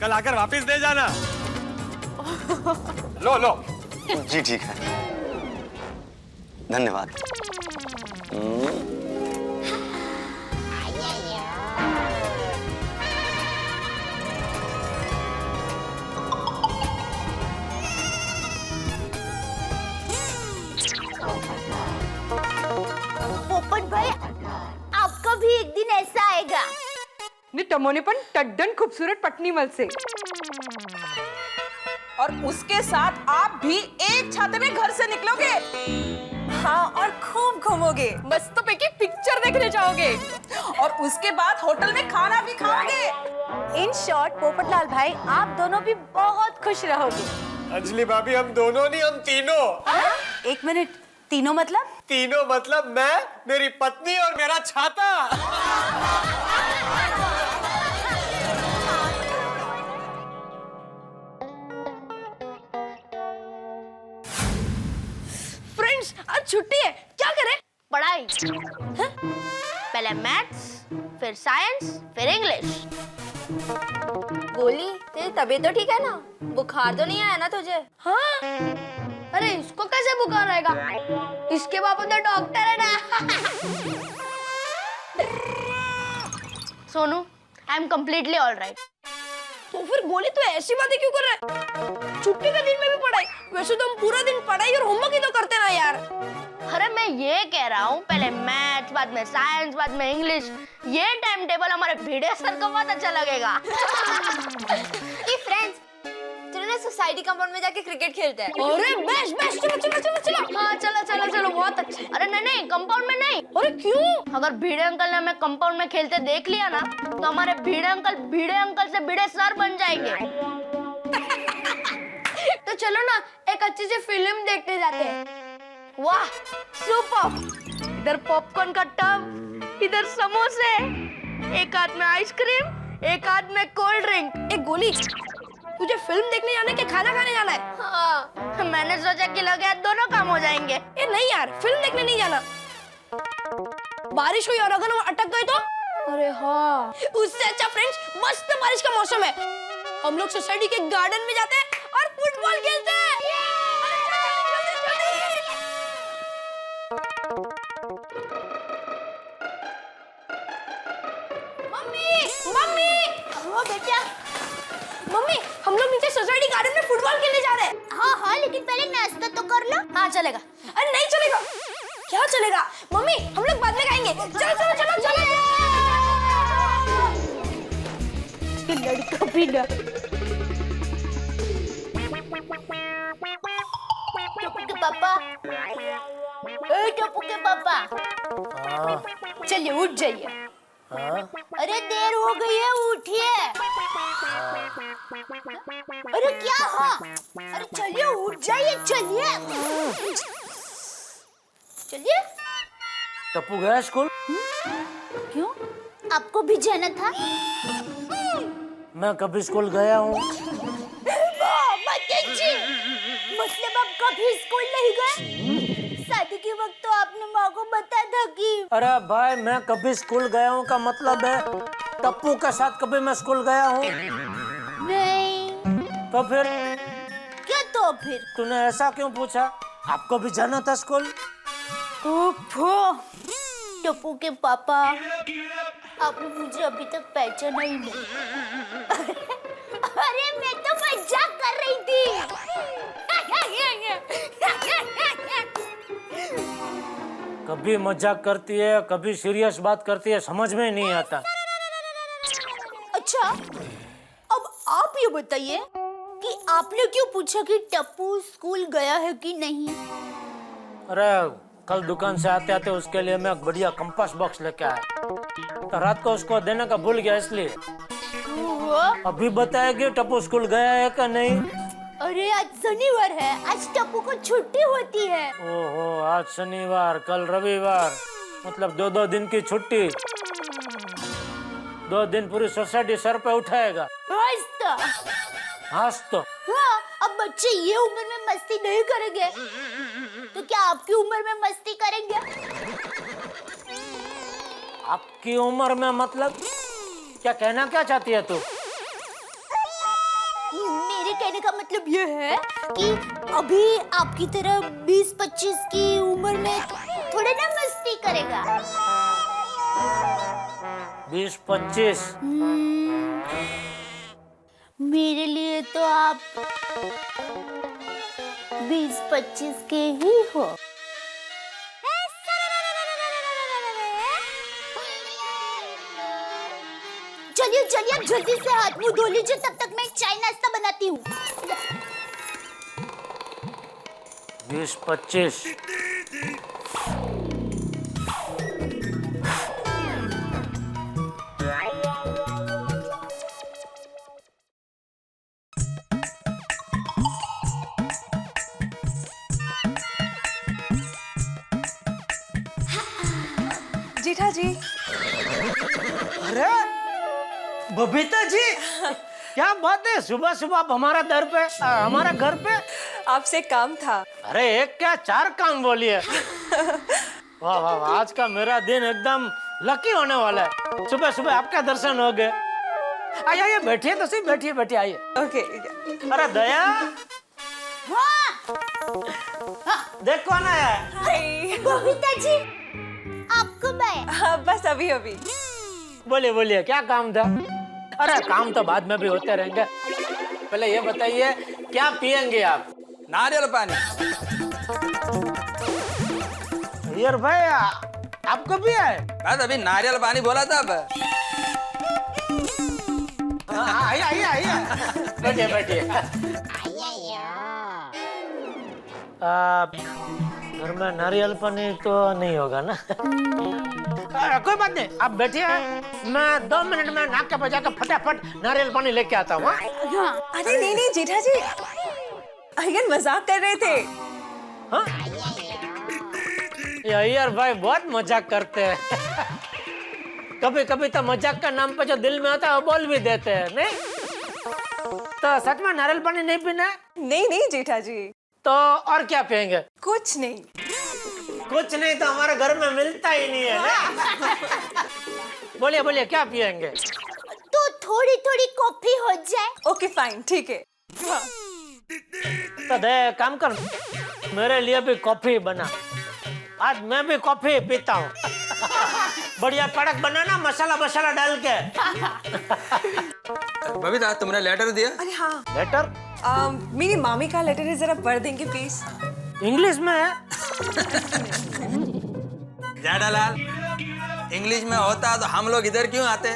B: कल आकर वापस दे जाना। लो लो।
J: जी ठीक है, धन्यवाद।
C: पोपट भाई, आपका भी एक दिन ऐसा आएगा।
L: टमोने पण टड्डन खूबसूरत पटनीमल से।
I: और उसके साथ आप भी एक छाते में घर से निकलोगे। हाँ, और खूब घूमोगे, मस्त पैकी पिक्चर देखने जाओगे और उसके बाद होटल में खाना भी खाओगे।
H: इन शॉर्ट पोपटलाल भाई, आप दोनों भी बहुत खुश रहोगे।
B: अंजलि भाभी, हम दोनों नहीं, हम तीनों।
H: एक मिनट, तीनों मतलब?
B: तीनों मतलब मैं, मेरी पत्नी और मेरा छाता।
K: फ्रेंड्स, आज छुट्टी है, क्या करें?
C: पढ़ाई। पहले मैथ्स, फिर साइंस, फिर इंग्लिश।
K: गोली, तेरी तबीयत तो ठीक है ना? बुखार तो नहीं आया ना तुझे? हाँ। अरे इसको कैसे बुखार आएगा? इसके पापा तो डॉक्टर है ना।
C: Sonu, I am completely all right.
K: तो फिर गोली तो ऐसी बातें क्यों कर रहा है? छुट्टी के दिन में भी पढ़ाई। वैसे तो हम पूरा दिन पढ़ाई और होमवर्क ही तो करते ना यार।
C: अरे मैं ये कह रहा हूँ, पहले मैथ्स, बाद में साइंस, बाद में इंग्लिश। ये टाइम टेबल हमारे भिड़े सर को बहुत अच्छा लगेगा।
K: ये फ्रेंड्स, चलो ना सोसाइटी कंपाउंड में जाके क्रिकेट खेलते हैं। अरे बेस्ट बेस्ट, चलो चलो चलो चलो।
C: हाँ चलो चलो चलो, बहुत अच्छा। अरे नहीं नहीं, कंपाउंड में नहीं।
K: अरे क्यों?
C: अगर भिड़े अंकल ने हमें कंपाउंड में खेलते देख लिया ना, तो हमारे भिड़े अंकल से भिड़े सर बन जाएंगे।
K: तो चलो ना एक अच्छी सी फिल्म देखने जाते हैं।
C: वाह सुपर। इधर पॉपकॉर्न का टब, इधर समोसे, एक हाथ में आइसक्रीम, एक हाथ में कोल्ड ड्रिंक।
K: एक गोली, तुझे फिल्म देखने जाना कि खाना खाने जाना है?
C: हाँ, मैंने सोचा कि लगे हाथ दोनों काम हो जाएंगे।
K: ए नहीं यार, फिल्म देखने नहीं जाना। बारिश हुई और अगर हम अटक गए तो? अरे हाँ, उससे अच्छा फ्रेंड्स, मस्त बारिश का मौसम है, हम लोग सोसाइटी के गार्डन में जाते हैं और फुटबॉल खेलते हैं। मम्मी मम्मी,
C: हाँ बेटा।
K: मम्मी, हम लोग नीचे सोसाइटी गार्डन में फुटबॉल खेलने जा रहे हैं।
C: हाँ हाँ, लेकिन पहले नाश्ता तो कर लो।
K: हाँ चलेगा। अरे नहीं चलेगा। क्या चलेगा? मम्मी, हम लोग बाद में खाएंगे। चलो चलो चलो चलो।
C: ये लड़का भी ना। टप्पू के पापा, टप्पू के पापा, चलिए उठ जाइए। अरे देर हो गई है, उठिए। अरे क्या? हाँ, अरे चलिए उठ जाइए, चलिए। चलिए।
E: टप्पू गया स्कूल?
C: क्यों? आपको भी जाना था?
E: मैं कभी स्कूल गया हूँ?
C: मतलब आप कभी स्कूल नहीं गए? शादी के वक्त तो आपने माँ को बताया था कि।
E: अरे भाई, मैं कभी स्कूल गया हूँ का मतलब है टप्पू के साथ कभी मैं स्कूल गया हूँ?
C: नहीं।
E: तो फिर?
C: क्या तो फिर?
E: तूने ऐसा क्यों पूछा? आपको भी जाना था स्कूल?
C: टप्पू के पापा, आपने मुझे अभी तक पहचाना ही नहीं। अरे मैं तो मजाक कर रही थी।
E: कभी मजाक करती है, कभी सीरियस बात करती है, समझ में नहीं आता।
C: अच्छा, अब आप ये बताइए कि आपने क्यों पूछा कि टप्पू स्कूल गया है कि नहीं?
E: अरे कल दुकान से आते आते उसके लिए मैं एक बढ़िया कंपास बॉक्स लेके आया, तो रात को उसको देने का भूल गया, इसलिए अभी बताया कि टप्पू स्कूल गया है कि नहीं।
C: अरे आज शनिवार है, आज टप्पू को छुट्टी होती है।
E: ओहो, आज शनिवार, कल रविवार, मतलब 2-2 दिन की छुट्टी। 2 दिन पूरी सोसाइटी सर पे उठाएगा। हाँ तो
C: हाँ, अब बच्चे ये उम्र में मस्ती नहीं करेंगे तो क्या आपकी उम्र में मस्ती करेंगे?
E: आपकी उम्र में मतलब क्या कहना क्या चाहती है तू?
C: मेरे कहने का मतलब ये है कि अभी आपकी तरह 20-25 की उम्र में थोड़े ना मस्ती करेगा।
E: 20-25?
C: मेरे लिए तो आप 20-25 के ही हो। चलिए चलिए, जल्दी से हाथ मुंह धो लीजिए, तब तक मैं चाय नाश्ता बनाती हूँ।
E: 20-25?
I: जेठा जी।
E: अरे बबीता जी, क्या बात है, सुबह सुबह आप हमारा दर पे, हमारा घर पे?
I: आपसे काम था।
E: अरे एक क्या 4 काम बोलिए। वाह वाह वाह, आज का मेरा दिन एकदम लकी होने वाला है। सुबह सुबह आपका दर्शन हो गए। आइए आइए, बैठिए तो सही, बैठिए बैठिए, आइए।
I: ओके।
E: अरे दया,
C: हाँ।
E: देख कौन है?
C: बबीता जी, आपको मैं।
I: हाँ, बस अभी अभी।
E: बोलिए बोलिए, क्या काम था? अरे काम तो बाद में भी होते रहेंगे, पहले ये बताइए क्या पियेंगे आप?
G: नारियल पानी।
E: यार भाई, आपको भी है?
G: बस अभी नारियल पानी बोला था। अब
E: आइए आइए आइए, बैठिए बैठिए। घर में नारियल पानी तो नहीं होगा ना? कोई बात नहीं, आप बैठिए, मैं 2 मिनट में नाक के बजा कर फटाफट नारियल पानी लेके आता हूँ।
I: अरे नहीं नहीं जेठा जी, अय्यर मजाक कर रहे थे।
E: हाँ? ये अय्यर भाई बहुत मजाक करते हैं। कभी कभी तो मजाक का नाम पे जो दिल में होता है वो बोल भी देते हैं, नहीं? तो सच में नारियल पानी नहीं पीना है?
I: नहीं नहीं जेठा जी।
E: तो और क्या पियेंगे?
I: कुछ नहीं।
E: कुछ नहीं तो हमारे घर में मिलता ही नहीं है ना? बोलिए बोलिए, क्या पियेंगे?
C: तो थोड़ी थोड़ी कॉफी हो जाए।
I: ओके फाइन, ठीक है।
E: तो दे काम कर, मेरे लिए भी कॉफी बना। आज मैं भी कॉफी पीता हूँ। बढ़िया कड़क बनाना, मसाला मसाला डाल के।
G: बबीता, तुमने लेटर दिया?
I: अरे हाँ।
E: लेटर?
I: मेरी मामी का लेटर है, जरा पढ़ देंगे प्लीज?
E: इंग्लिश में है?
G: जेठालाल, इंग्लिश में होता तो हम लोग इधर क्यों आते?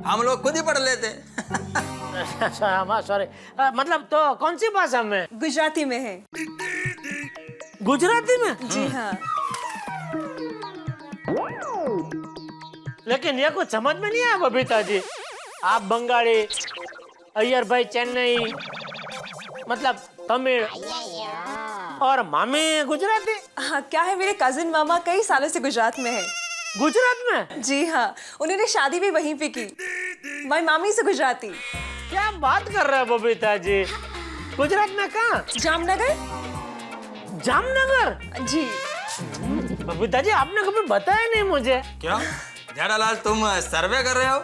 G: हम लोग खुद ही पढ़ लेते।
E: सॉरी, मतलब तो कौन सी भाषा में?
I: गुजराती में है।
E: गुजराती में?
I: जी हाँ।
E: लेकिन ये कुछ समझ में नहीं आया बबीता जी। आप बंगाली, अय्यर भाई चेन्नई, मतलब तमिल, और मामी गुजराती?
I: हाँ, क्या है, मेरे कजिन मामा कई सालों से गुजरात में है।
E: गुजरात में?
I: जी हाँ, उन्होंने शादी भी वहीं पे की। माय मामी से गुजराती।
E: क्या बात कर रहे हैं बबीता जी? गुजरात में कहाँ?
I: जामनगर।
E: जामनगर?
I: जी।
E: बबीता जी आपने कभी बताया नहीं मुझे।
M: क्या झाड़ालाल, तुम सर्वे कर रहे हो?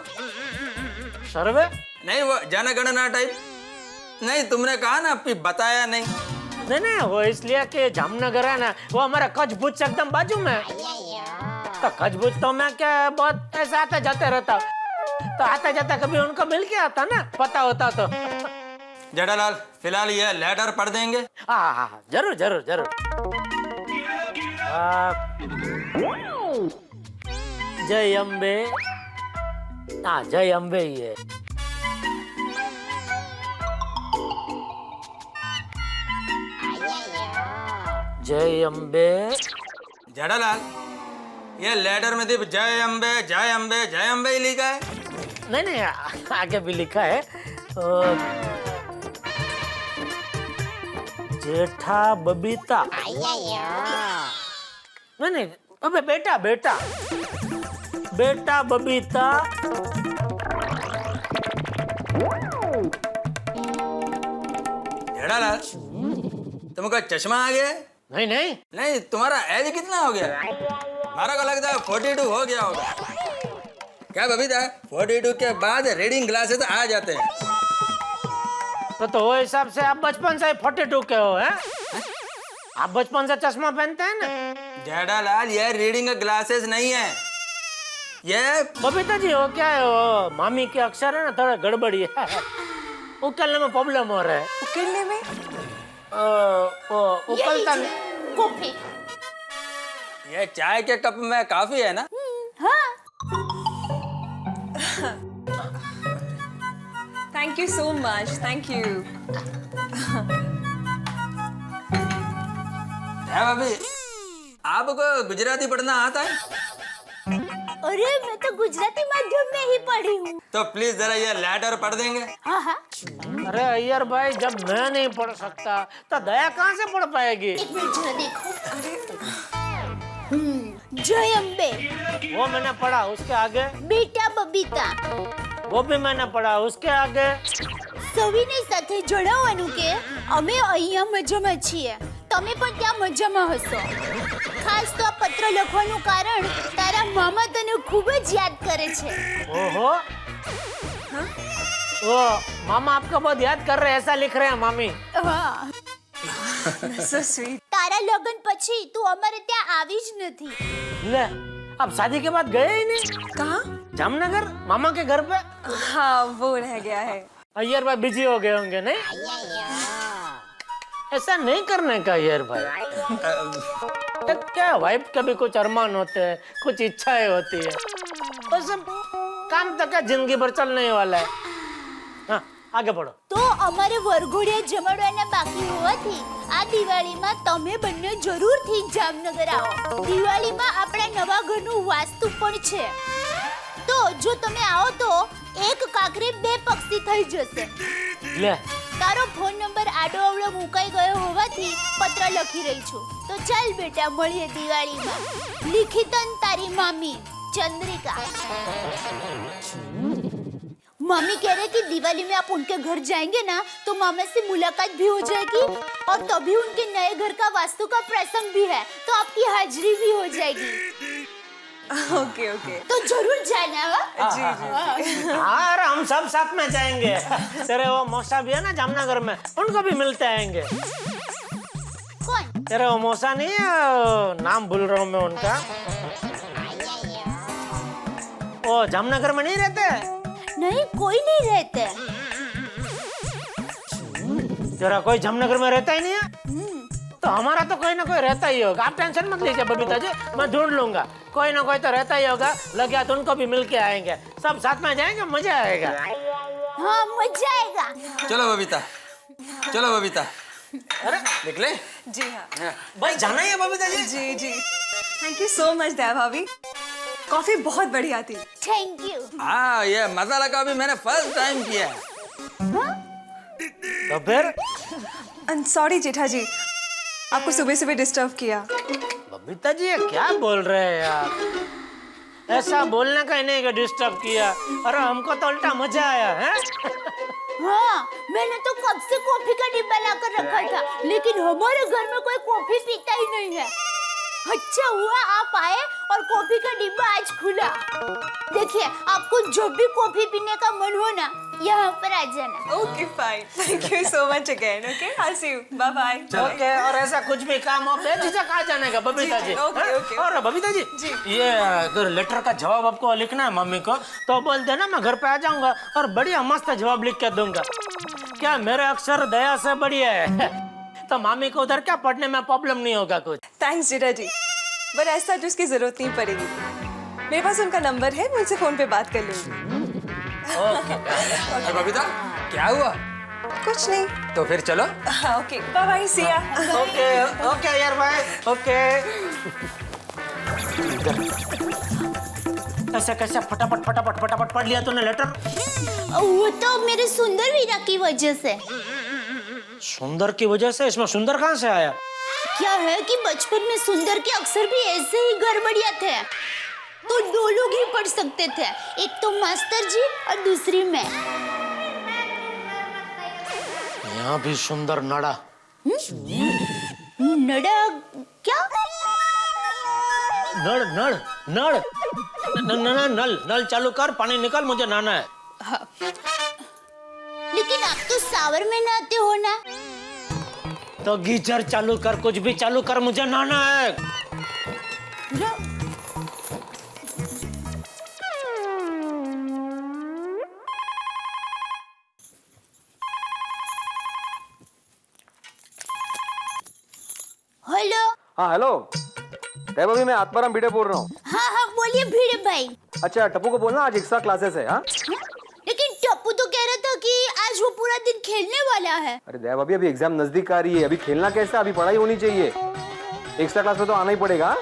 E: सर्वे?
M: नहीं, वो जनगणना टाइप। नहीं, तुमने कहा ना फिर बताया नहीं।
E: नहीं, वो इसलिए कि जामनगर है ना, वो हमारा कच्छ भुज से एकदम बाजू में। तो कच्छ भुज तो मैं क्या बहुत ऐसा आता जाते रहता, तो आता जाता कभी उनको मिल के आता ना, पता होता तो।
M: झाड़ालाल, फिलहाल ये लेटर पढ़ देंगे।
E: हाँ, जरूर जरूर जरूर। जय अम्बे। हाँ, जय अम्बे ही है। जय अम्बे।
M: झाड़ालाल, ये लेटर में सिर्फ जय अम्बे जय अम्बे जय अम्बे ही लिखा है।
E: नहीं, आगे भी लिखा है जेठा बबीता। नहीं, अबे बेटा बबीता।
M: झाड़ालाल, तुमको चश्मा आ गया? नहीं, तुम्हारा एज कितना हो गया? हमारा को लगता है 42 हो गया होगा। क्या बबीता, 42 के बाद रीडिंग ग्लासेस आ जाते हैं।
E: तो वो हिसाब से आप बचपन से 42 के हो हैं? आप बचपन से चश्मा पहनते हैं ना?
M: झाड़ालाल, ये रीडिंग ग्लासेस नहीं है, ये
E: बबीता जी वो क्या है, वो मामी के अक्षर है ना, थोड़ा गड़बड़ी है, उकलने में प्रॉब्लम हो रहा है।
I: उकलने में?
E: उकलता नहीं।
C: कॉफी।
M: ये चाय के कप में काफी है ना?
C: हाँ।
I: Thank you so much, thank you.
M: भाभी, आपको गुजराती पढ़ना आता है?
C: अरे मैं तो गुजराती माध्यम में ही पढ़ी हूँ।
M: तो प्लीज जरा ये लेटर पढ़ देंगे।
C: हाँ।
E: अरे अय्यर भाई, जब मैं नहीं पढ़ सकता तो दया कहाँ से पढ़ पाएगी?
C: एक मिनट जरा देखो। जय अम्बे।
E: वो मैंने पढ़ा, उसके आगे?
C: बेटा बबीता।
E: वो भी मैंने पढ़ा, उसके आगे?
C: સવીને સાથે જણાવવાનું કે અમે અહીંયા મજામાં છીએ, તમે પણ ત્યાં મજામાં હશો. ખાસ તો આ પત્ર લખવાનું કારણ તારા મામા તને ખૂબ જ યાદ કરે છે.
E: ओहो, वो मामा आपका बहुत याद कर रहे हैं, ऐसा लिख रहे हैं मामी।
C: હા.
I: So sweet.
C: તારા લગ્ન પછી તું અમારે ત્યાં આવી જ નથી.
E: ले, अब शादी के बाद गए ही नहीं।
I: कहाँ?
E: जामनगर, मामा के घर पे।
I: हाँ, वो रह गया है।
E: अय्यर भाई बिजी हो गए होंगे, नहीं? ऐसा नहीं करने का अय्यर भाई। क्या वाइफ के भी कुछ अरमान होते हैं, कुछ इच्छाएं होती है, वो सब काम तक का जिंदगी भर चलने वाला है। हाँ, आगे बढ़ो।
C: તો અમારે વરઘોડિયા જમાડવાના બાકી હોવાથી આ દિવાળીમાં તમે બંને જરૂરથી જામનગર આવો. દિવાળીમાં આપણા નવા ઘરનું વાસ્તુ પણ છે. તો જો તમે આવો તો એક કાકરે બે પક્ષી થઈ જશે.
E: ले,
C: તારો ફોન નંબર આડો અવળો મુકાઈ ગયો હોવાથી પત્ર લખી રહી છું. તો ચાલ બેટા મળીએ દિવાળીમાં. લિખિતન તારી મામી चंद्रिका. मम्मी कह रहे कि दिवाली में आप उनके घर जाएंगे ना तो मामा से मुलाकात भी हो जाएगी और तभी उनके नए घर का वास्तु का प्रसंग भी है तो आपकी हाजिरी भी हो जाएगी.
I: Okay okay.
C: तो जरूर जाना.
I: जी जी.
E: हाँ, अरे हम सब साथ में जाएंगे. तेरे वो मौसा भी है ना जामनगर में, उनको भी मिलते आएंगे.
C: कौन?
E: तेरे वो मौसा नहीं है, नाम भूल रहा हूँ मैं उनका. वो जामनगर में नहीं रहते?
C: नहीं, कोई नहीं रहते.
E: तेरा कोई जामनगर में रहता ही नहीं है? तो हमारा तो कोई ना कोई रहता ही होगा. आप टेंशन मत लीजिए बबीता जी, मैं ढूंढ लूंगा. कोई ना कोई तो रहता ही होगा. लगे तो उनको भी मिल के आएंगे, सब साथ में जाएंगे, मजा आएगा.
C: हाँ, मजा आएगा.
M: चलो बबीता, चलो बबीता.
E: अरे
M: निकले?
I: जी हाँ.
E: भाई जाना ही है बबीता जी.
I: जी जी. थैंक यू सो मच दया भाभी, कॉफी बहुत बढ़िया थी.
C: Thank you.
M: हाँ, ये मसाला कॉफी मैंने फर्स्ट टाइम किया है.
E: तो फिर
I: सॉरी जेठा जी,
L: आपको सुबह सुबह डिस्टर्ब किया।
E: बबीता जी ये क्या बोल रहे हैं यार? ऐसा बोलने का ही नहीं कि डिस्टर्ब किया। अरे हमको तो उल्टा मजा आया है।
C: हाँ, मैंने तो कब से कॉफी का डिब्बा लाकर रखा था, लेकिन हमारे घर में कोई कॉफी पीता ही नहीं है। अच्छा हुआ आप आए और कॉफी का डिब्बा आज खुला। देखिए, आपको जब भी कॉफी पीने का मन हो ना, यहाँ पर आ जाना।
L: Okay fine, thank you so much again. Okay, I see you, bye bye.
E: Okay, और ऐसा कुछ भी काम हो बेझिझक आ जाने का बबीता जी।
L: Okay okay.
E: और बबीता जी ये अगर लेटर का जवाब आपको लिखना है मम्मी को तो बोल देना, मैं घर पे आ जाऊंगा और बढ़िया मस्त जवाब लिख के दूंगा। क्या मेरे अक्षर दया से बढ़िया है तो मामी को उधर क्या पढ़ने में प्रॉब्लम नहीं होगा कुछ।
L: थैंक्स जीजा जी, पर ऐसा जो उसकी जरूरत नहीं पड़ेगी। मेरे पास उनका नंबर है, मैं उनसे फोन पे बात कर लूंगी।
M: अरे बबीता क्या हुआ?
L: कुछ नहीं।
M: तो फिर चलो।
L: हाँ ओके, बाय बाय, सी या।
E: ओके ओके यार, बाय। ओके कैसे कैसे फटाफट फटाफट फटाफट पढ़ लिया तूने लेटर?
C: वो तो मेरे सुंदर वीरा की वजह से।
E: सुंदर की वजह से? इसमें सुंदर कहाँ से आया?
C: क्या है कि बचपन में सुंदर के अक्षर भी ऐसे ही गड़बड़िया थे, तो 2 लोग ही पढ़ सकते थे, एक तो मास्टर जी और दूसरी मैं।
E: यहाँ भी सुंदर नड़ा।
C: नड़ा क्या?
E: नड़ नड़ नड़ नल नल चालू कर, पानी निकल, मुझे नहाना है।
C: हाँ। लेकिन आप तो सावर में नहाते हो ना?
E: तो गीजर चालू कर, कुछ भी चालू कर, मुझे नहाना है।
C: हेलो।
J: हाँ हेलो, तय भाभी, मैं आत्माराम भिड़े बोल रहा हूँ।
C: हाँ हाँ बोलिए भिड़े भाई।
J: अच्छा, टप्पू को बोलना आज एक्स्ट्रा क्लासेस है। हाँ,
C: लेकिन टप्पू तो कह रहा था कि आज वो पूरा दिन खेलने वाला है।
J: अरे दया भाभी, अभी एग्जाम नजदीक आ रही है, अभी खेलना कैसा, अभी पढ़ाई होनी चाहिए। एक्स्ट्रा क्लास में तो आना ही पड़ेगा।